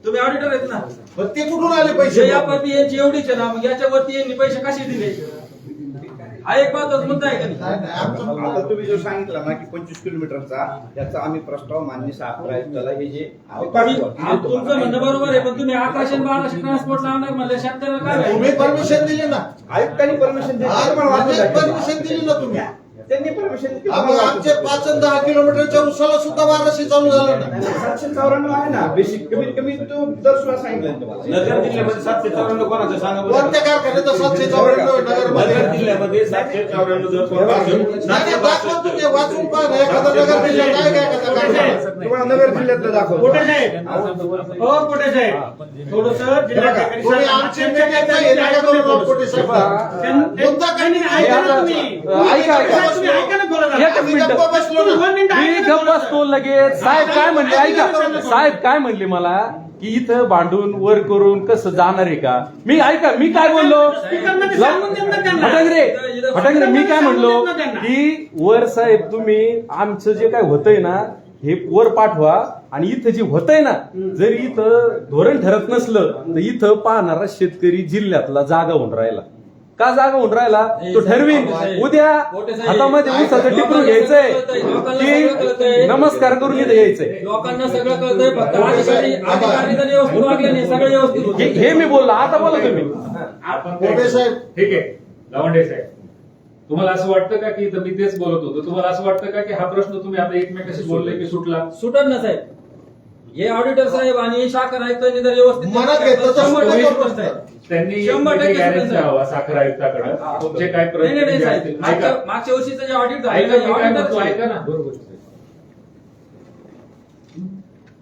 तुम्ही ऑडिटर आहेत ना. पण ते कुठून आले पैसे? FRP यांची एवढीच आहे ना, मग याच्यावरती यांनी पैसे कसे दिले? हा एक महत्वाचा मुद्दा आहे का नाही? आता तुम्ही जो सांगितलं ना की 25 किलोमीटरचा, याचा आम्ही प्रस्ताव मान्य साखर आयुक्ताला हे जे तुमचं म्हणणं बरोबर आहे, पण तुम्ही 1100 आणि 1200 ट्रान्सपोर्ट लावणार म्हणलं शेतकऱ्याला काय तुम्ही परमिशन दिली ना, आयुक्तांनी परमिशन दिली. परमिशन दिली ना तुम्ही. त्यांनी परमिशन दिली. आमचे 5 आणि 10 किलोमीटरच्या उसाला सुद्धा 1200 चालू झालं ना. 794 आहे ना बेसिक, कमीत कमी तो दर सुद्धा सांगितलं तुम्हाला. नगर जिल्ह्यामध्ये 794 कोणाचं सांगा बरं. कोणत्या कारखान्यात 794 नगरमध्ये? नगर जिल्ह्यामध्ये 794 दर नाही, दाखवा तुम्ही, वाचून पहा ना. एखादा नगर जिल्ह्यात आहे का एखादा कारखाना? तुम्हाला नगर जिल्ह्यातलं दाखवतो. कोटे साहेब, हो कोटे साहेब, थोडंसं जिल्हाधिकारी तुम्ही आमचे नेत्याचा हे नका करू, कोटे साहेब. मुद्दा काही नाही, ऐका ना तुम्ही. तुम्ही ऐका ना थोडं जरा. एक मिनिट. गप्पा बसलो ना. मी गप्प बसतो लगेच. साहेब काय म्हणले ऐका. साहेब काय म्हणले मला की इथं भांडून वर करून कसं जाणार आहे का? मी ऐका, मी काय बोललो? फटांगरे मी काय म्हणलो की वर साहेब तुम्ही आमचं जे काय होतंय ना हे वर पाठवा, आणि इथं जे होतंय ना, जर इथं धोरण ठरत नसलं तर इथं पाहणारा शेतकरी जिल्ह्यातला जागा होऊन राहिला. का जागा होऊन राहिला? तो ठरवीन. उद्या हातामध्ये ऊसाचं टिपरून घ्यायचंय की नमस्कार करून इथं यायचंय. लोकांना सगळं कळतंय, फक्त अधिकारी जर व्यवस्थित वागले नाही, सगळं व्यवस्थित होतं. हे मी बोललो. आता बोला तुम्ही. कोटे साहेब, ठीक आहे. लावंडे साहेब, तुम्हाला असं वाटतं का की मी तेच बोलत होतो, तुम्हाला असं वाटतं का की हा प्रश्न तुम्ही आता एकमेकाशी बोलले की सुटला? सुटत ना साहेब. हे ऑडिटर साहेब आणि साखर आयुक्तांनी जर व्यवस्थित मनात घेतलं तर 100% स्पष्ट आहे. त्यांनी 100% गॅरेज सुटत द्यावा साखर आयुक्ताकडे. तुमचे काय नाही नाही प्रश्न साहेब, ऐका मागच्या वर्षीचं जे ऑडिट ऐका, मी काय म्हणतो, झालं ऐका ना.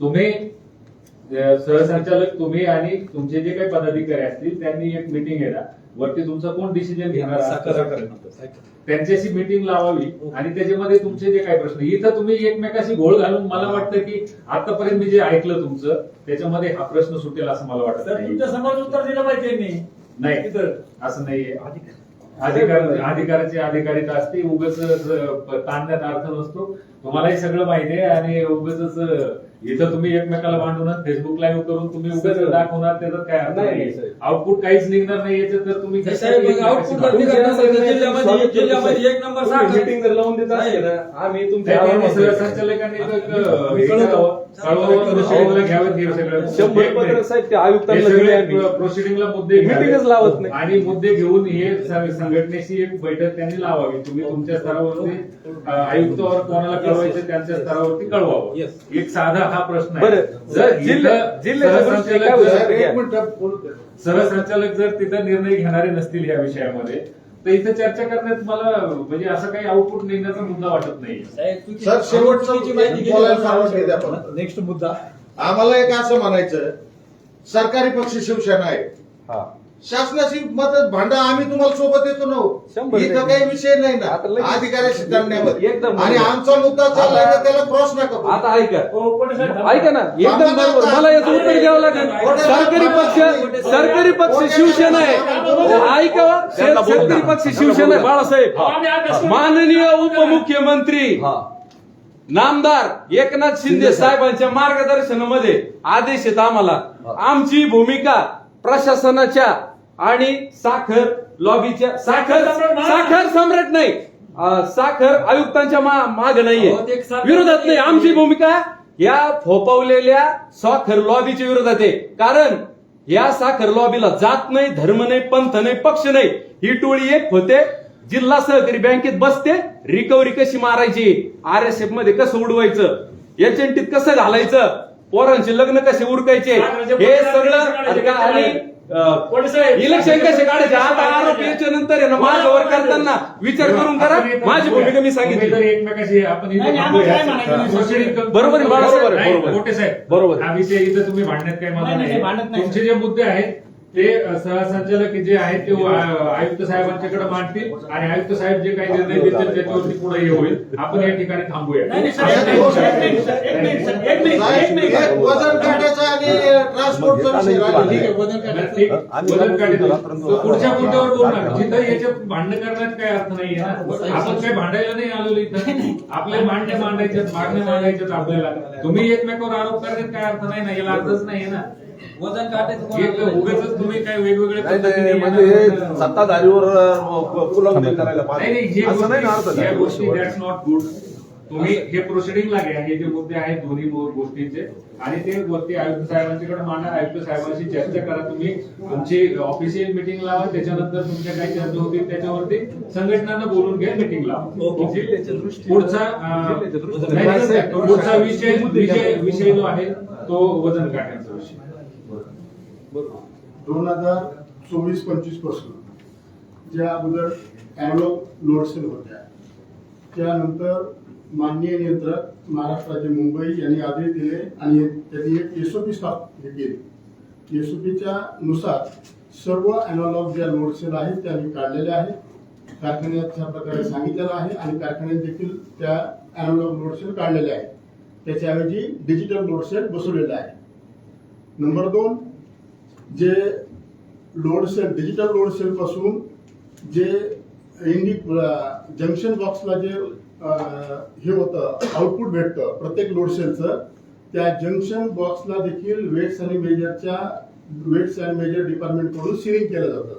तुम्ही सहसंचालक, तुम्ही आणि तुमचे जे काही पदाधिकारी असतील त्यांनी एक मीटिंग घ्या. वरती तुमचा कोण डिसिजन घेणार त्यांच्याशी मीटिंग लावावी, आणि त्याच्यामध्ये तुमचे जे काही प्रश्न इथं तुम्ही एकमेकाशी घोळ घालून, मला वाटतं की आतापर्यंत मी जे ऐकलं तुमचं त्याच्यामध्ये हा प्रश्न सुटेल असं मला वाटत नाही. तुमच्या समोर उत्तर दिलं पाहिजे. नाही असं नाहीये. अधिकाराची अधिकारिता असते, उगाच ताणण्यात अर्थ नसतो. तुम्हालाही सगळं माहिती आहे, आणि उगाच इथं तुम्ही एकमेकाला भांडून फेसबुक लाईव्ह करून तुम्ही उगाच दाखवणार, त्याच्यात काय अर्थ नाही. आउटपुट काहीच निघणार नाही याच्यात. तर तुम्ही आउटपुट जिल्ह्यामध्ये 1 नंबर साखर मीटिंग जर लावून देत असेल ना, आम्ही तुमच्या संचालकांनी घ्यावेत हे सगळं. 100 पत्र साहेब ते आयुक्तांना दिले आम्ही. प्रोसिडिंगला मुद्दे मीटिंगच लावत नाही. आणि मुद्दे घेऊन हे संघटनेची एक बैठक त्यांनी लावावी. तुम्ही तुमच्या स्तरावरती आयुक्तावर कोणाला कळवायचं त्यांच्या स्तरावरती कळवावं. एक साधा हा प्रश्न आहे. जर सहसंचालक जर तिथं निर्णय घेणारे नसतील या विषयामध्ये, तर इथं चर्चा करण्यात मला म्हणजे असं काही आउटपुट निघण्याचा मुद्दा वाटत नाही. सर शेवटची माहिती बोलायला आपण. नेक्स्ट मुद्दा आम्हाला एक असं म्हणायचं, सरकारी पक्ष शिवसेना आहे, शासनाशी मदत भांडा आम्ही तुम्हाला सोबत येतो ना हो. 100% इथं काही विषय नाही ना आता लगेच- अधिकाऱ्याशी करण्यामध्ये एकदम आणि बरोबर. आमचा मुद्दा चाललाय तर त्याला क्रॉस नका करू. आता ऐका हो, कोणी साहेब, ऐका ना एकदम बरोबर मला याचं उत्तर द्यावं लागेल. सरकारी पक्ष शिवसेना आहे. ऐका सरकारी पक्ष शिवसेना आहे बाळासाहेब. आम्ही अभ्यास करू. माननीय उपमुख्यमंत्री नामदार एकनाथ शिंदे साहेबांच्या मार्गदर्शनामध्ये आदेश आहेत आम्हाला. आमची भूमिका प्रशासनाच्या आणि साखर लॉबीच्या साखर सम्राट नाही साखर आयुक्तांच्या मागे नाहीये विरोधात नाही. आमची भूमिका या फोपवलेल्या साखर लॉबीच्या विरोधात आहे. कारण या साखर लॉबीला जात नाही, धर्म नाही, पंथ नाही, पक्ष नाही. ही टोळी एक होते जिल्हा सहकारी बँकेत बसते, रिकव्हरी कशी मारायची, RSF मध्ये कसं उडवायचं, एजंटीत कसं घालायचं, पोरांचे लग्न कसे उडकायचे, हे सगळं आणि इलेक्शन कसे काढायचे. आता आरोप याच्या नंतर आहे ना माझ्यावर करताना विचार करून करा. माझी भूमिका मी सांगितली. एकमेकाशी आपण इथे नाही, थांबूया. आम्हाला काय म्हणायचं? Proceeding करू. बरोबर आहे, बाळासाहेब, नाही, बरोबर. मोठे साहेब बरोबर. हा विषय इथं तुम्ही भांडण्यात काही मला नाही, नाही. भांडत नाही. तुमचे जे मुद्दे आहेत ते सहसंचालक जे आहेत ते आयुक्त साहेबांच्याकडे मांडतील आणि आयुक्त साहेब जे काही निर्णय देतील त्याच्यावरती पुढे हे होईल. आपण या ठिकाणी थांबूया. नाही, नाही, साहेब, एक मिनिट, सर, एक मिनिट, सर, एक मिनिट, एक मिनिट. एक वजन काढायचा आणि ट्रान्सपोर्टचा विषय राहिला. ठीक आहे, वजन काढायचं. ठीक, वजन काढायचं. तो पुढच्या मुद्द्यावर बोलणार. जिथं याच्या भांडण करण्यात काही अर्थ नाहीये ना. आपण काही भांडायला नाही आलेलो इथं. आपले मांडणे मांडायच्यात, मागणे मांडायच्यात आपल्याला. तुम्ही एकमेकावर आरोप करण्यात काय अर्थ नाही ना, याला अर्थच नाहीये ना. वजन काटायचं एक उगाच तुम्ही काय वेगवेगळे नाही म्हणजे हे सत्ताधारीवर पुलंबन करायला नाही नाही पाहिजे असं नाही ना अर्थ या नाही. गोष्टी दॅट्स नॉट गुड. तुम्ही हे प्रोसिडिंगला घ्या. हे जे मुद्दे आहेत दोन्ही गोष्टींचे आणि ते वरती आयुक्त साहेबांच्याकडे मांडा. आयुक्त साहेबांशी चर्चा करा. तुम्ही तुमची ऑफिशियल मिटिंग लावा. त्याच्यानंतर तुमच्या काही चर्चा होतील त्याच्यावरती संघटनांना बोलून घ्या, मिटिंग लावा. पुढचा विषय जो आहे तो वजन काढण्याचा विषय. 2024-25 पासून ज्या अगोदर अॅनालॉग लोड सेल होत्या त्यानंतर माननीय नियंत्रक महाराष्ट्र राज्य मुंबई यांनी आदेश दिले आणि त्यांनी एक SOP स्थापन केली. SOPच्या नुसार सर्व अॅनालॉग ज्या लोड सेल आहेत त्या आम्ही काढलेल्या आहेत. कारखान्याच्या प्रकारे सांगितलेलं आहे आणि कारखान्यात देखील त्या अॅनालॉग लोड सेल काढलेल्या आहेत. त्याच्याऐवजी डिजिटल लोड सेल बसवलेले आहे. नंबर 2, जे load cell digital load cell पासून जे जंक्शन बॉक्सला जे हे होतं आउटपुट भेटतं प्रत्येक लोड सेलचं, त्या जंक्शन बॉक्सला देखील वेट्स आणि मेजर डिपार्टमेंट कडून सीलिंग केलं जातं.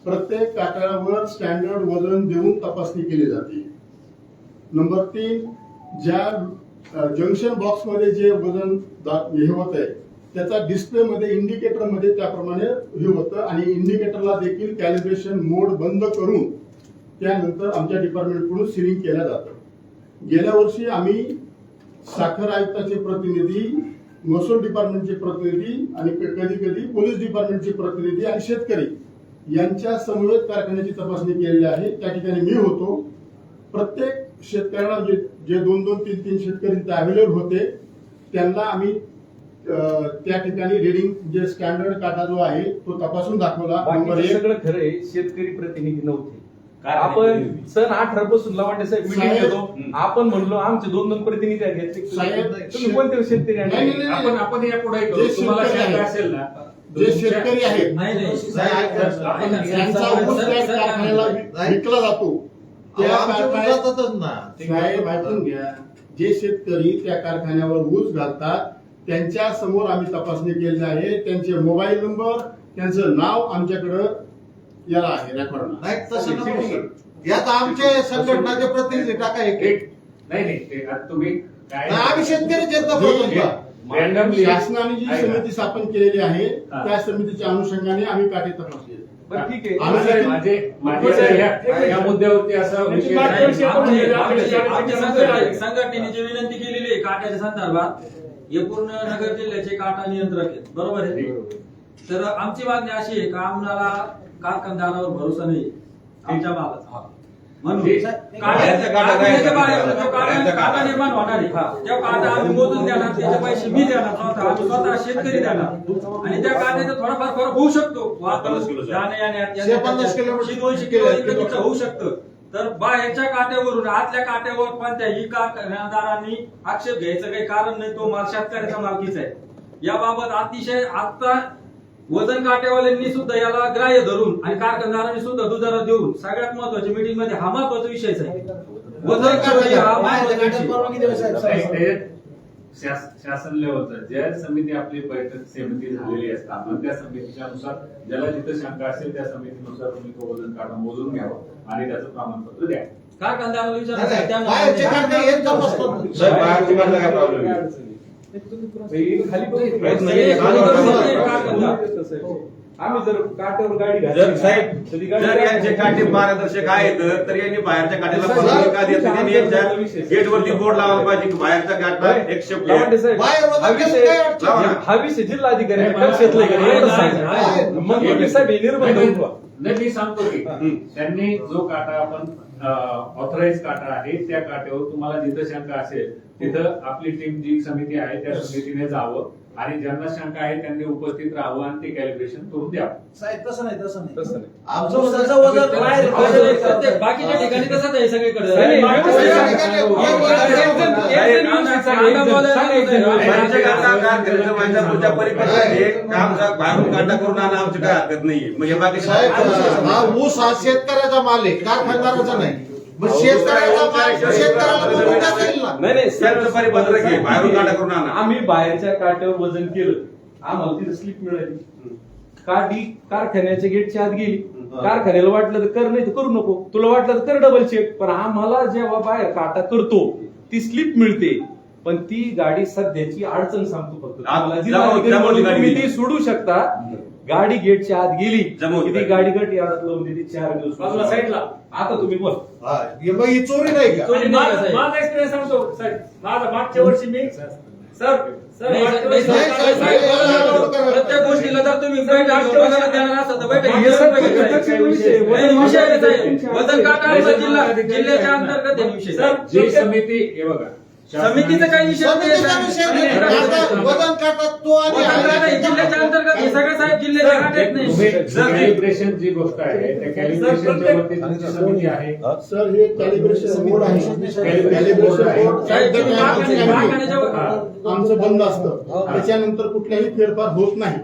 प्रत्येक काटावर स्टँडर्ड वजन देऊन तपासणी केली जाते. नंबर 3, ज्या जंक्शन बॉक्समध्ये जे वजन हे होत आहे त्याचा डिस्प्ले मध्ये इंडिकेटर मध्ये त्याप्रमाणे हे होतं आणि इंडिकेटरला देखील कॅलिब्रेशन मोड बंद करून त्यानंतर आमच्या डिपार्टमेंटकडून सीलिंग केलं जातं. गेल्या वर्षी आम्ही साखर आयुक्ताचे प्रतिनिधी, महसूल डिपार्टमेंटचे प्रतिनिधी आणि कधी कधी पोलीस डिपार्टमेंटचे प्रतिनिधी आणि शेतकरी यांच्या समवेत कारखान्याची तपासणी केलेली आहे. त्या ठिकाणी मी होतो. प्रत्येक शेतकऱ्याला जे 2-2, 3-3 शेतकरी तिथे अवेलेबल होते त्यांना आम्ही त्या ठिकाणी रिडिंग जे स्टँडर्ड काटा जो आहे तो तपासून दाखवला. नंबर 1, सगळं खरं आहे. शेतकरी प्रतिनिधी नव्हते. आपण सन 18 पासून लावंडे साहेब मीटिंग घेतो. आपण म्हणलो आमचे 2-2 प्रतिनिधी घेतले. तुम्ही कोणते शेतकरी आहे? आपण या पुढे तुम्हाला शंका असेल ना जे शेतकरी आहेत त्यांचा ऊस त्या कारखान्याला विकला जातो त्या जातातच ना. साहेब ऐकून घ्या. जे शेतकरी त्या कारखान्यावर ऊस घालतात त्यांच्या समोर आम्ही तपासणी केलेली आहे. त्यांचे मोबाईल नंबर, त्यांचं नाव आमच्याकडं याला आहे रेकॉर्ड. नाही तसं नको. यात आमचे संघटनाचे प्रतिनिधी टाका एक. नाही ते आता तुम्ही काय आम्ही शेतकरी जनता प्रमुख. रँडमली शासनाने जी समिती स्थापन केलेली आहे त्या समितीच्या अनुषंगाने आम्ही काटे तपासले. ठीक आहे. माझे या मुद्द्यावरती असा विषय संघटनेने जी विनंती केलेली आहे काट्याच्या संदर्भात, हे पूर्ण नगर जिल्ह्याचे काटा नियंत्रक आहेत, बरोबर आहे. तर आमची मागणी अशी आहे का आम्हाला कारखानदारावर भरोसा नाही आमच्या मालाचा. म्हणून जे- काटा निर्माण होणार आहे त्या काटा आम्ही मोजून देणार, त्याचे पैसे मी देणार स्वतः, आम्ही स्वतः शेतकरी देणार आणि त्या काट्याचा थोडाफार फरक होऊ शकतो. 50 किलो जाण्या येण्यात 50 किलोमीटर 200 किलो इकडे तिकडे होऊ शकतं. तर बाहेरच्या काट्यावरून आतल्या काट्यावर कोणत्याही कारखानदारांनी आक्षेप घ्यायचं काही कारण नाही. तो माल शेतकऱ्याचा मालकीचा आहे. याबाबत अतिशय आता वजन काट्यावाल्यांनी सुद्धा याला ग्राह्य धरून आणि कारखानदारांनी सुद्धा दुजारा देऊन सगळ्यात महत्वाच्या मीटिंग मध्ये हा महत्वाचा विषयच आहे. वजन काटे हा महत्वाचा विषय. शासन लेवलचं ज्या समिती आपली बैठक समिती झालेली असतात मग त्या समितीच्या नुसार ज्याला जिथं शंका असेल त्या समितीनुसार तुम्ही तो वजन काटा मोजून घ्यावं आणि त्याचं प्रमाणपत्र द्या. कारखानदाराला बाहेरचे विचारायचं काढणे हेच तपासतो. साहेब बाहेरची काढला काय प्रॉब्लेम आहे? आम्ही जर काट्यावर गाडी जर साहेब जर यांचे काटे पारदर्शक आहेत तर यांनी बाहेरच्या काट्याला परवानगी का देत नाही? त्यांनी यांच्या गेटवरती बोर्ड लावायला पाहिजे की बाहेरचा काटा एक्सेप्ट बाहेर वजन केलं काय अडचण? हा विषय जिल्हाधिकारी मग साहेब हे निर्बंध उठवा. नाही मी सांगतो की त्यांनी जो काटा आपण ऑथराइज काटा आहे त्या काट्यावर तुम्हाला जिथं शंका असेल तिथं आपली टीम जी समिती आहे त्या समितीने जावं आणि ज्यांना शंका आहे त्यांनी उपस्थित राहावं आणि ते कॅलिब्रेशन करून द्यावं. साहेब तसं नाही तसं नाही. आमचं वजन बाहेर बाकीच्या ठिकाणी तसंच आहे सगळीकडे. बाहेरचे काटा कारखान्याचं माझ्या पुढच्या परिपाठामध्ये काम बाहेरून काटा करून आणा आमची काय हरकत नाहीये. मग हे बाकी साहेब हा ऊस हा शेतकऱ्याचा माल आहे कारखानदाराचा नाही. मग शेतकऱ्याचा माल शेतकऱ्याला बघून टाकेल ना. नाही त्यांचं परिपत्रक आहे बाहेरून काटा करून आणा. आम्ही बाहेरच्या काट्यावर वजन केलं आम्हाला तिथे स्लिप मिळाली. काठी कारखान्याच्या गेटच्या आत गेली. कारखान्याला वाटलं तर कर नाही तर करू नको, तुला वाटलं तर कर डबल चेक. पण आम्हाला जेव्हा बाहेर काटा करतो ती स्लिप मिळते. पण ती गाडी सध्याची अडचण सांगतो फक्त तुम्हाला. जिल्हाधिकारी तुम्ही ती सोडू शकता. गाडी गेटच्या आत गेली की ती गाडी गट यार्डात लावून देते 4 दिवस साईडला. आता तुम्ही बोल. हा, हे मग ही चोरी नाही का? चोरी नाही का साहेब? माझा एक्सपिरियन्स सांगतो साहेब. माझा मागच्या वर्षी मी सर नाही, नाही, साहेब, प्रत्येक गोष्टीला जर तुम्ही बैठक देणार असाल तर बैठक हे घेऊन सर बैठक प्रत्यक्ष घ्यायची. विषय. नाही, विषय आहे साहेब. वजन काटा आमचा जिल्ह्याच्या अंतर्गत आहे विषय. सर, जी समिती हे बघा समितीचा काही विषय नाही समितीचा विषय नाही. साहेब. वजन काढतात तो आणि वजन काटा हे जिल्ह्याच्या अंतर्गत आहे. सगळे साहेब जिल्ह्याच्या काट्यात नाही. कॅलिब्रेशन जी गोष्ट आहे त्या कॅलिब्रेशनच्या वरती तुमची समिती आहे. सर हे कॅलिब्रेशन बोर्ड आहे. कॅलिब्रेशन बोर्ड साहेब, तुम्ही कारखान्याच्या आमचं बंद असतं. त्याच्यानंतर कुठलाही फेरफार होत नाही.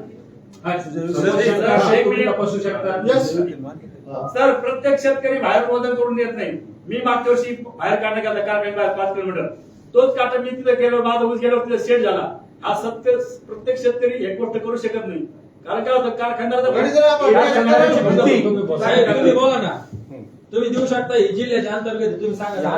एक मिनिट तपासू शकतात. Yes. सर प्रत्येक शेतकरी बाहेर वजन करून देत नाही. मी मागच्या वर्षी बाहेर काढण्यात गेला कारखान्यात 5 किलोमीटर. तोच काटा मी तिथे गेलो, माझा ऊस गेलो तिथे सेट झाला. हा सत्य प्रत्येक शेतकरी एक गोष्ट करू शकत नाही. कारण काय होतं साहेब, तुम्ही कारखानदाराचा बोला ना. तुम्ही देऊ शकता ही जिल्ह्याच्या अंतर्गत आहे. तुम्ही सांगा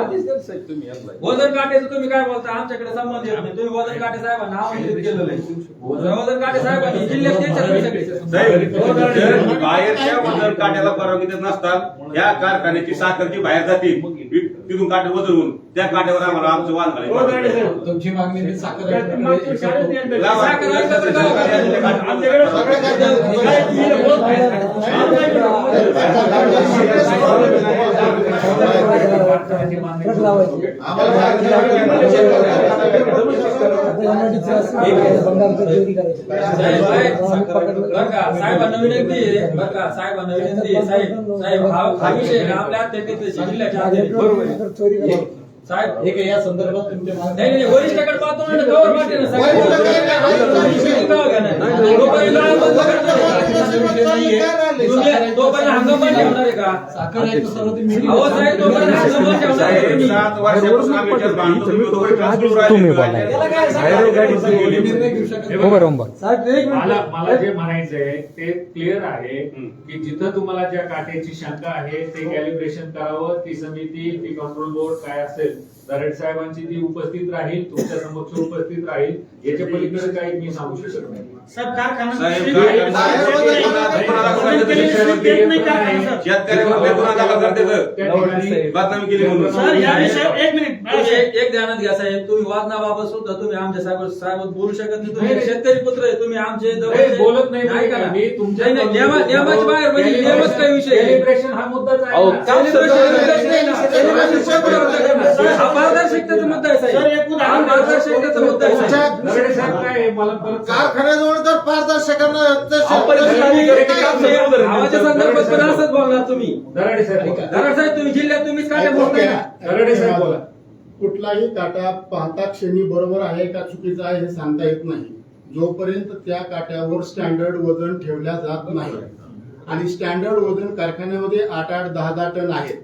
वजन काट्याचं तुम्ही काय बोलता आमच्याकडे संबंध येत नाही. तुम्ही वजन काटे साहेबांना आमंत्रित केलेलं आहे. वजन काटे साहेबांनी जिल्ह्यात त्यांच्याकडे सगळे साहेब जर बाहेरच्या वजन काट्याला परवानगी देत नसतात या कारखान्याची साखर जी बाहेर जाते तिथून काटे वजनून त्या काट्यावर आम्हाला आमचं वाहन घालायचं. तुमची मागणी साखर साहेबांना विनंती आहे बरं का साहेबांना विनंती आहे साहेब हा विषय आपल्या जिल्ह्याच्या साहेब एक या संदर्भात तुमच्या नाही वरिष्ठाकडे पाहतो ना गवर वाटे ना तोपर्यंत हंगाम बंद ठेवणार आहे का? अहो साहेब तोपर्यंत हंगाम बंद ठेवणार आहे. 7 वर्षापासून आम्ही याच्यात भांडतो. तुम्ही मला जे म्हणायचंय ते क्लिअर आहे की जिथं तुम्हाला ज्या काट्याची शंका आहे ते कॅलिब्रेशन करावं. ती समिती ती कंट्रोल बोर्ड काय असेल दरेड साहेबांची ती उपस्थित राहील, तुमच्या समक्ष उपस्थित राहील. याच्या पलीकडे काही मी सांगू शकत नाही. साहेब कारखाना शेतकऱ्यावर गुन्हा दाखल करते त्या ठिकाणी बदनामी केली म्हणून. सर या विषय एक मिनिट एक ध्यानात घ्या साहेब, तुम्ही वाजनाबाबत सुद्धा तुम्ही आमच्या साहेब बोलू शकत नाही. तुम्ही एक शेतकरी पुत्र आहे, तुम्ही आमचे नाही, बोलत नाही. नाही का? मी तुमच्या नाही, नियमाच्या बाहेर म्हणजे नियमच काही विषय आहे. सेलिब्रेशन हा मुद्दाच आहे अहो, ना. हा पारदर्शकतेचा मुद्दा आहे सर, साहेब. एक उदाहरण हा पारदर्शकतेचा मुद्दा आहे साहेब. दगडे साहेब काय आहे? मला परत कारखान्याजवळ जर पारदर्शकांना गावाच्या संदर्भात पण असंच बोलणार तुम्ही. दराडे साहेब बोला. दराड साहेब तुम्ही जिल्ह्यात तुम्हीच काय बोलताय ना. दराडे साहेब बोला. कुठलाही काटा पाहता क्षणी बरोबर आहे का चुकीचा आहे हे सांगता येत नाही, जोपर्यंत त्या काट्यावर स्टँडर्ड वजन ठेवल्या जात नाही. आणि स्टँडर्ड वजन कारखान्यामध्ये 8-8, 10-10 टन आहेत.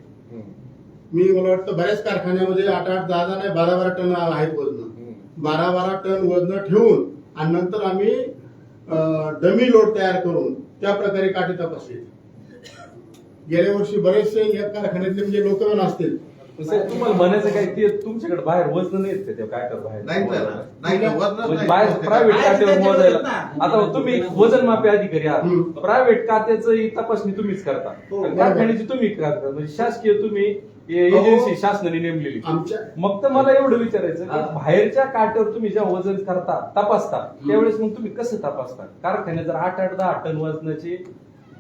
मला वाटतं बऱ्याच कारखान्यामध्ये 8-8, 10-10 नाही 12-12 टन आहेत वजन. 12-12 टन वजन ठेवून आणि नंतर आम्ही डमी लोड तयार करून त्या प्रकारे काटे तपासले. गेल्या वर्षी बरेचसे या कारखान्यातले म्हणजे लोक असतील. साहेब तुम्हाला म्हणायचं काय, ते तुमच्याकडे बाहेर वजन नाहीत का? काय कर बाहेर म्हणजे बाहेर प्रायव्हेट काट्यावर मोजायला. आता तुम्ही वजन मापे अधिकारी आहात, प्रायव्हेट खात्याची तपासणी तुम्हीच करता, कारखान्याची तुम्ही करता, म्हणजे शासकीय तुम्ही एजन्सी शासनाने नेमलेली. मग तर मला एवढं विचारायचं की बाहेरच्या काट्यावर तुम्ही जेव्हा वजन करता तपासता त्यावेळेस मग तुम्ही कसं तपासता? कारखान्यात जर 8-8, 10 टन वजनाचे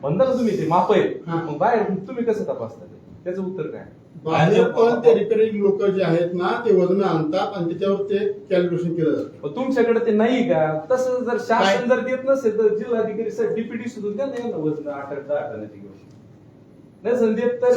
म्हणता ना तुम्ही ते माप आहे, मग बाहेर तुम्ही कसं तपासता? त्याचं उत्तर काय? बाहेर पण ते रिपेअरिंग लोक जे आहेत ना ते वजन आणतात आणि त्याच्यावर ते कॅल्क्युलेशन केलं जातं. तुमच्याकडे ते नाही का? तसं जर शासन जर देत नसेल तर जिल्हाधिकारी डीपीटी सुद्धा द्या ना वजन 8-8, 10 टनाची घेऊन. नाही सर देत तर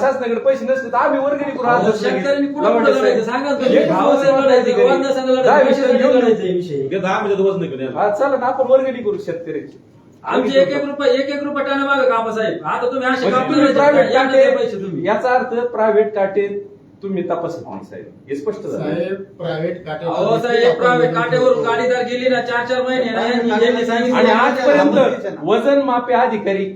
शासनाकडे पैसे नसले तर आम्ही वर्गणी करू. शेतकऱ्यांनी कुठं लढायचं सांगा तुम्ही. भावाचं लढायचं का? वजनाचं लढायचं, पैशासाठी लढायचं विषय. 10 मिनिटात वजन घेऊन या. चला ना आपण वर्गणी करू शेतकऱ्याची. आमचे एक रुपये टना मागे काम साहेब. आता तुम्ही असे काम प्रायव्हेट करायचे पैसे तुम्ही. याचा अर्थ प्रायव्हेट काटे तुम्ही तपासत नाही साहेब, हे स्पष्ट झालं. साहेब प्रायव्हेट अहो साहेब, प्रायव्हेट काट्यावर गाडी जर गेली ना 4-4 महिने ना, यांनी सांगितलं. आणि आजपर्यंत वजन मापे अधिकारी,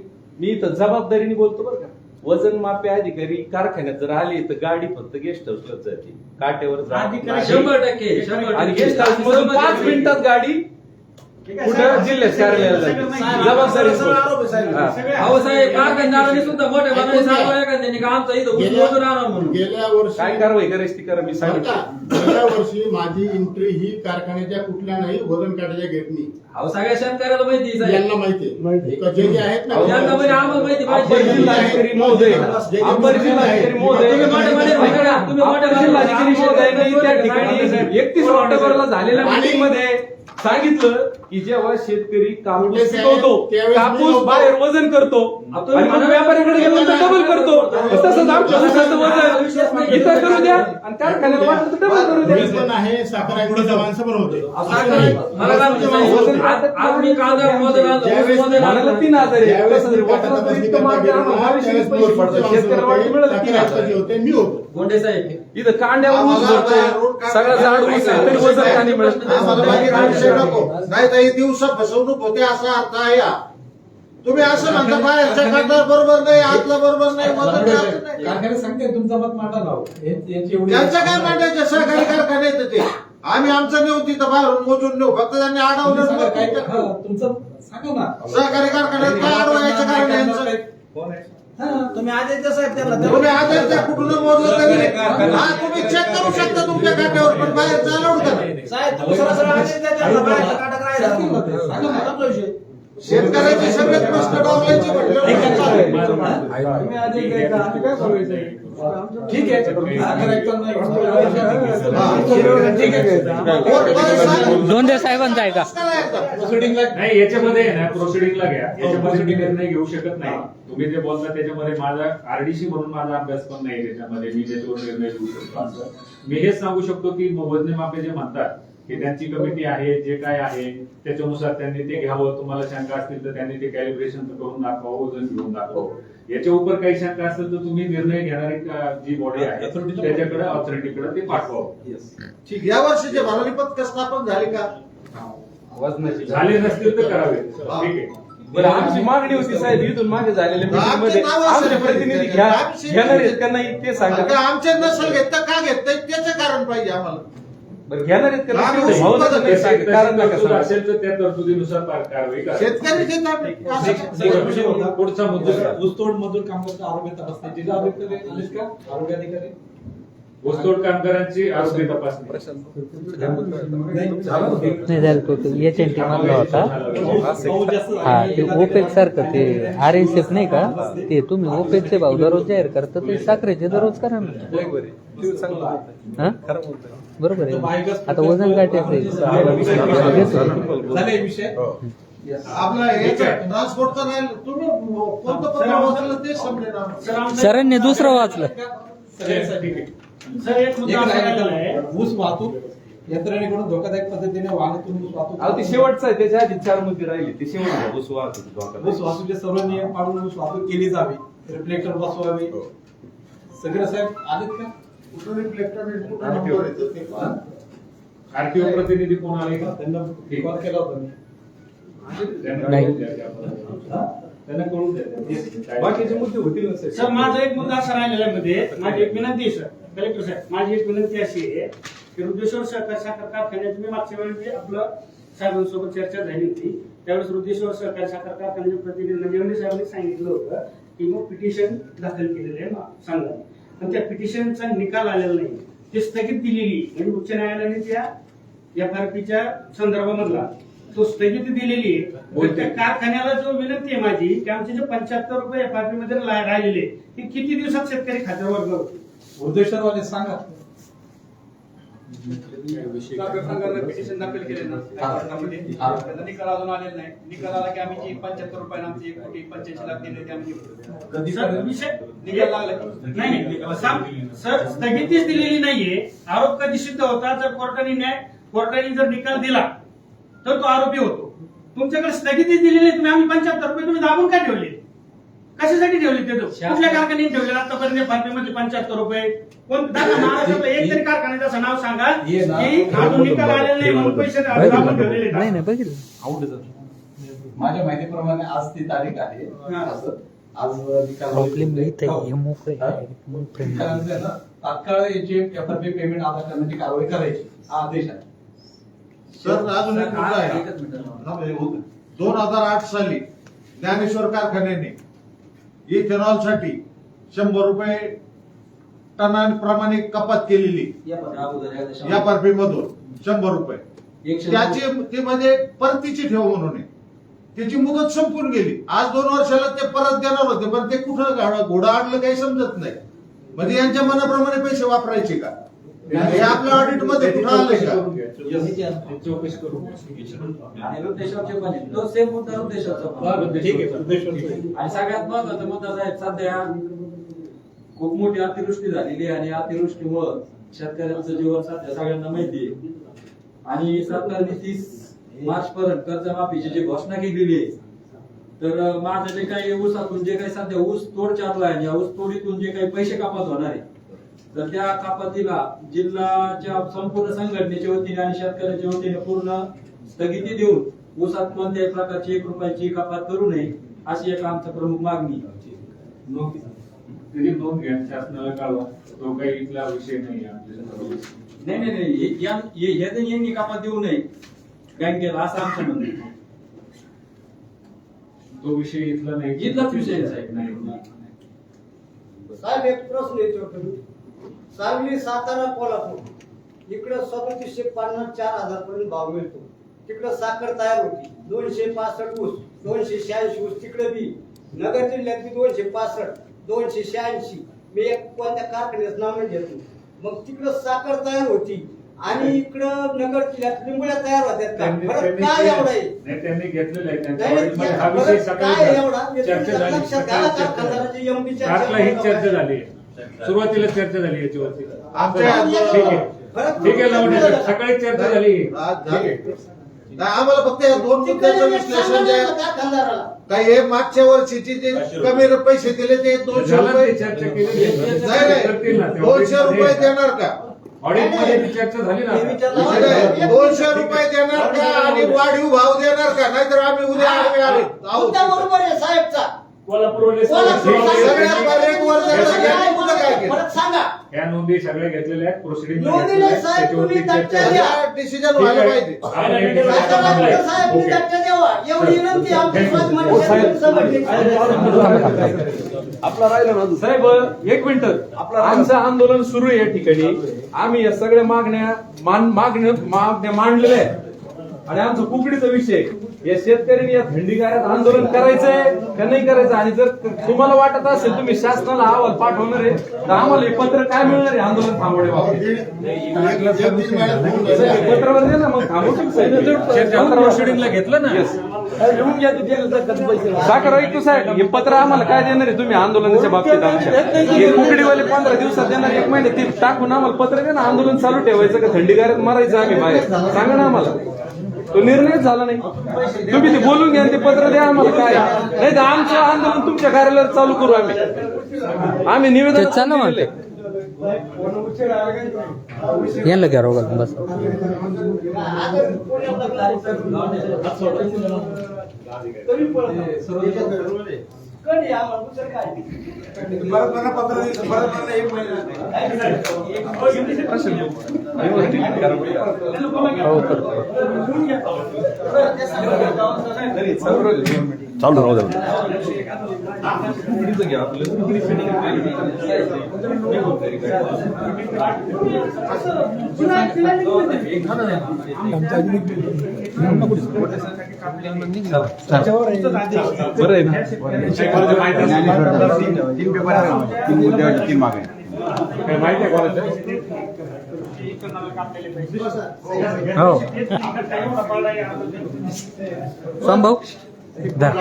मी इथं जबाबदारीने बोलतो बरं का, वजन मापे अधिकारी कारखान्यात जर आले तर गाडी फक्त गेस्ट हाऊसलाच जाते, काट्यावर जात नाही. 100%. आणि गेस्ट हाऊस मधून 5 मिनिटात गाडी कुठं जिल्ह्यात कार्यालयाला जाते. जबाबदारी अहो साहेब, कारखानदारांनी सुद्धा मोठ्या मनाने सांगितलं का त्यांनी का आमचं इथं उचलून आणा म्हणून. गेल्या वर्षी काय कारवाई करायची ती करा, मी सांगितलं. गेल्या वर्षी माझी एंट्री ही कारखान्याच्या कुठल्या नाही वजन काट्याच्या घेतली. अहो सगळ्या शेतकऱ्याला माहिती आहे यांना माहिती जे जे आहेत ना यांना म्हणजे आम्हाला माहिती अपर पाहिजे. जिल्हाधिकारी महोदय, अपर जिल्हाधिकारी महोदय, तुम्ही मोठे अपर जिल्हाधिकारी महोदयांनी त्या ठिकाणी 31 ऑक्टोबरला झालेल्या मीटिंग मध्ये सांगितलं की जेव्हा शेतकरी कापूस पिकवतो, कापूस बाहेर वजन करतो आणि मग व्यापाऱ्याकडे गेलो तर डबल करतो. तसंच आमच्या ऊसाचं वजन इथं करू द्या आणि कारखान्याला वाटलं तर डबल करू मी द्या. पण आहे साखर माणसं पण होते. मला काय म्हणतो, आज मी कांदा मोजून आणलं, ऊस मोजून आणलं. म्हणाला 3,000 आहे. कसं तरी वाटलं तर इतकं मार्ग आम्हाला 22 पैसे पडतात. शेतकऱ्याला वाटलं मिळालं 3,000. होते मी होतो. गोंडे साहेब, इथं कांड्यावर ऊस भरतोय, सगळा झाड ऊस आहे, तरी वजन का नाही मिळत? नाही तर ही दिवसा फसवणूक होते असा अर्थ आहे हा. तुम्ही असं म्हणता बाहेरच्या काट्यावर बरोबर नाही, आतला बरोबर नाही, वजन नाही. कारखाने सांगते तुमचा मत मांडा नाव त्यांचं काय मांडायचं? सहकारी कारखाने आहेत ते. आम्ही आमचं नेऊ तिथं बाहेरून मोजून नेऊ, फक्त त्यांनी अडवलं. तुमचं सांगा ना. सहकारी कारखान्यात काय अडवायचं कारण यांचं? तुम्ही आदित्य साहेब त्याला तुम्ही आजच्या कुठून मोजलं तरी हा तुम्ही चेक करू शकता तुमच्या काट्यावर, पण बाहेर चालवड करा. शेतकऱ्याची सगळ्यात प्रश्न डावलायची ठीक आहे. दोंडे साहेबांचा आहे का? नाही, याच्यामध्ये आहे ना प्रोसिडिंगला घ्या. याच्यामध्ये मी निर्णय घेऊ शकत नाही. तुम्ही जे बोलता त्याच्यामध्ये माझा आरडीसी म्हणून माझा अभ्यास पण नाही त्याच्यामध्ये, मी त्याच्यावर निर्णय घेऊ शकतो असं. मी हेच सांगू शकतो की वजनी मापे जे म्हणतात की त्यांची कमिटी आहे, जे काय आहे त्याच्यानुसार त्यांनी ते घ्यावं. तुम्हाला शंका असतील तर त्यांनी ते कॅलिब्रेशन करून दाखवावं, वजन घेऊन दाखवावं. याच्या उपर काही शंका असेल तर तुम्ही निर्णय घेणारी जी बॉडी आहे त्याच्याकडे ऑथॉरिटीकडे ते पाठवावं. ठीक. या वर्षीचे भरारी पथक स्थापन झाले का? वजनाची झाले नसतील तर करावे. ठीक आहे. बरं, आमची मागणी होती साहेब इथून मागे झालेल्या मीटिंग मध्ये आमचे प्रतिनिधी घेणार आहेत का नाही ते सांगा. आमचे नसेल घेतलं का घेतलंय त्याचं कारण पाहिजे आम्हाला. बरं, घेणार आहेत का आम्ही नाही? उत्पादन ते सांगा. कारण नका तरतूद सांगा. असेल तर त्या तरतुदीनुसार कारवाई करा. शेतकरी घेतात. पुढचा मुद्दा ऊसतोड मजूर कामगार आरोग्य तपासणी जिल्हा अधिकारी आलेत का? आरोग्य अधिकारी ऊसतोड कामगारांची आरोग्य तपासणी. नाही झालं तो HNT मधला होता. हा ते ओपेक सारखं ते RSF नाही का ते तुम्ही ओपेकचे भाव दररोज जाहीर करता ते साखरेचे दररोज करा ना. हा? बरोबर आहे. आता वजन काटायचं आपला ट्रान्सपोर्टचा राहील तुम्ही कोणतं पत्र वाचलं ते समजेल. सरांनी दुसरं वाचलं. सर एक मुद्दा असा राहिलेला आहे. ऊस वाहतूक यंत्रणेकडून धोकादायक पद्धतीने वाहतूक ऊस वाहतूक अहो, ते शेवटचं आहे त्याच्या आधी 4 मुद्दे राहिले ते शेवट ऊस वाहतूक. ऊस वाहतूकचे सर्व नियम पाळून ऊस वाहतूक केली जावी. रिफ्लेक्टर बसवावे. सगळे साहेब आलेत का? कुठून रिफ्लेक्टर कुठं नंबर येतं ते पहा. आरटीओ प्रतिनिधी कोण आले का? त्यांना कॉल केला होता मी. त्यांना कळून द्या. बाकीचे मुद्दे होतील ना साहेब. सर माझा एक मुद्दा असा राहिलेला आहे मध्ये माझी एक विनंती आहे सर कलेक्टर साहेब माझी एक विनंती अशी आहे की रुद्रेश्वर सहकारी साखर कारखान्याची मी मागच्या वेळी आपलं साहेबांसोबत चर्चा झाली होती त्यावेळेस रुद्रेश्वर सहकारी साखर कारखान्याच्या प्रतिनिधी नंदिवंडी साहेबांनी सांगितलं होतं की मग पिटिशन दाखल केलेलं आहे सांगा आणि त्या पिटिशनचा निकाल आलेला नाही ते स्थगित दिलेली म्हणजे उच्च न्यायालयाने त्या FRPच्या संदर्भामधला तो स्थगिती दिलेली आहे. तर त्या कारखान्याला जो विनंती आहे माझी की आमचे जे 75 रुपये FRP मध्ये राहिलेले ते किती दिवसात शेतकरी खात्यावर करतो उद्देशाने सांगा. पिटिशन दाखल केले ना त्याचा निकाल अजून आलेला नाही. निकाल आला की आम्ही 75 रुपये आमची 1,85,00,000 दिले ते आम्ही निकाल लागला नाही सर स्थगितीच दिलेली नाहीये. आरोप कधी सिद्ध होता जर कोर्टाने जर निकाल दिला तर तो आरोपी होतो. तुमच्याकडे स्थगितीच दिलेली नाही. तुम्ही आम्ही 75 रुपये तुम्ही दाबून का ठेवले कशासाठी ठेवले ते कुठल्या कारखान्याने ठेवले आतापर्यंत FRP मध्ये 75 रुपये कोण महाराष्ट्रातलं एक तरी कारखान्याचं असं नाव सांगा की अजून निकाल आलेला नाही म्हणून पैसे दाबून ठेवलेले नाही नाही बघितलं. माझ्या माहितीप्रमाणे आज ती तारीख आहे. आज तात्काळ याची FRP पेमेंट अदा करण्याची कारवाई करायची हा आदेश आहे. सर अजून एक मुद्दा आहे. 2008 साली ज्ञानेश्वर कारखान्याने इथेनॉल साठी 100 रुपये टनाप्रमाणे कपात केलेली FRP मधून 100 रुपये त्याची ते म्हणजे परतीची ठेव म्हणून आहे. त्याची मुदत संपून गेली. आज 2 वर्षाला ते परत देणार होते पण ते कुठं घोडा आणलं काही समजत नाही. म्हणजे यांच्या मनाप्रमाणे पैसे वापरायचे का हे आपल्या ऑडिट मध्ये कुठं आलंय का? चौकशी करू. आणि रुद्रेश्वरचे पण तो सेम मुद्दा रुद्रेश्वरचा. आणि सगळ्यात महत्वाचा मुद्दा साहेब सध्या खूप मोठी अतिवृष्टी झालेली आहे आणि अतिवृष्टीमुळे शेतकऱ्यांचं जीवन सध्या सगळ्यांना माहिती आहे. आणि सरकारने 30 मार्च पर्यंत कर्जमाफीची जी घोषणा केलेली आहे तर माझं जे काही ऊसातून जे काही सध्या ऊस तोड चालू आहे या ऊस तोडीतून जे काही पैसे कपात होणार आहे तर त्या कपातीला जिल्ह्याच्या संपूर्ण संघटनेच्या वतीने आणि शेतकऱ्याच्या वतीने पूर्ण स्थगिती देऊन ऊसात कोणत्याही प्रकारची 1 रुपयाची कपात करू नये अशी एक आमची प्रमुख मागणी. तरी नोंद घ्या शासनाला कळवा तो काही इथला विषय नाही नाही यांनी कपात देऊ नये बँकेला असं आमचं म्हणणं आहे. तो विषय इथला नाही. इथलाच विषय आहे साहेब. नाही साहेब एक प्रश्न येतो. सांगली सातारा कोल्हापूर इकडं 3750-4000 पर्यंत भाव मिळतो. तिकडं साखर तयार होती 265 ऊस 286 ऊस तिकडे बी नगर जिल्ह्यात बी 265 286. मी एक कोणत्या कारखान्याचं नाव नाही घेतो. मग तिकडं साखर तयार होती आणि इकडं नगर जिल्ह्यात लिंबुळ्या तयार होत्यात का? फरक काय एवढा आहे? नाही त्यांनी घेतलेला आहे नाही, त्यांच्या हा विषय फरक काय एवढा? चर्चा झाली. लक्षात घ्या कारखानदाराची MD च्या आतला ही चर्चा झाली. सुरुवातीला चर्चा झाली याच्यावरती. आमच्या ठीक आहे लावून द्या. सकाळी चर्चा झाली. आम्हाला फक्त या 2 मुद्द्याचं विश्लेषण द्या. काही हे मागच्या वर्षीचे जे कमी पैसे दिले ते 200 रुपये चर्चा केली. नाही 200 रुपये देणार का? ऑडिट मध्ये ती चर्चा झाली ना. 200 रुपये देणार का आणि वाढीव भाव देणार का? नाहीतर आम्ही उद्या आले मुद्दा बरोबर आहे साहेबचा कोल्हापूरवाले सगळ्यात रेट वर जायचं, यांनी कुठं काय केलं? परत सांगा या नोंदी सगळ्या घेतलेल्या आहेत, प्रोसिडिंग नोंदीले साहेब तुम्ही तक्त्या द्या. डिसिजन व्हायला पाहिजे. साहेब तुम्ही तक्त्या द्यावा. एवढी विनंती आमची स्वाभिमानी संघटनेची. आपला राहिला ना साहेब, एक मिनिट. आमचं आंदोलन सुरू आहे या ठिकाणी. आम्ही या सगळ्या मागण्या मांडलेल्या आहेत आणि आमचा कुकडीचा विषय या शेतकऱ्यांनी या थंडीगारात आंदोलन करायचंय का नाही करायचं. आणि जर तुम्हाला वाटत असेल तुम्ही शासनाला अहवाल पाठवणार आहे तर आम्हाला हे पत्र काय मिळणार आहे आंदोलन थांबवण्याबाबत. पत्रावर दे ना, मग थांबवतो प्रोसिडिंगला घेतलं ना. लिहून घ्या पैसे साखर ऐकतो साहेब, हे पत्र आम्हाला काय देणार आहे तुम्ही आंदोलनाच्या बाबतीत आमच्या. हे कुकडीवाले 15 दिवसात देणार, 1 महिने ते टाकून आम्हाला पत्र दे ना. आंदोलन चालू ठेवायचं का थंडीगारात मारायचं आम्ही बाहेर, सांगा ना आम्हाला. तो निर्णयच झाला नाही. तुम्ही ते बोलून घ्या, ते पत्र द्या आम्हाला. काय नाही तर आमचं आंदोलन तुमच्या कार्यालयात चालू करू आम्ही निवेदन यांना घ्या रोगाल बस. चालू राहू द्या. बरं आहे ना. 3 पेपर आहे, 3 मुद्द्यावर 3 मागे. माहिती आहे कोणाचं? हो संभव धर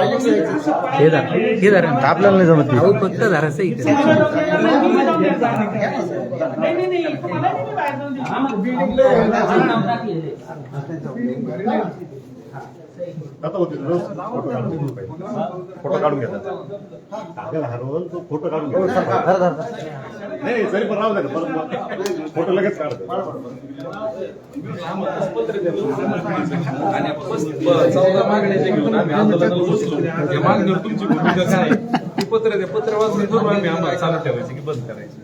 हे धर हे धर आपल्याला नाही जमत ते. फक्त धरायचं इथे. फोटो काढून घेतात. फोटो काढून घेतात. नाही तरी पण राहू द्या, फोटो लगेच काढतो. आणि 14 मागण्याचे घेऊन आम्ही आंदोलनाला बसलो. या मागणीवर तुमची भूमिका काय? ती पत्र द्या, पत्र वाचून करून आम्ही आम्हाला चालू ठेवायचं की बंद करायचं.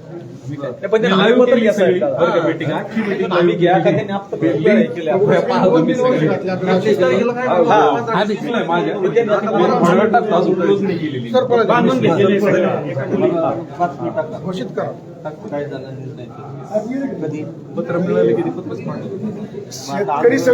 लाईव्ह केली सगळी बरं का मीटिंग, अख्खी मीटिंग आम्ही घ्या का त्यांनी पाहा तुम्ही सगळे. माझ्या टाकतो, अजून क्लोज नाही केलेली. बांधून घेतलेले घोषित करा. पत्र मिळाले की ते पत्रच पाठवतो.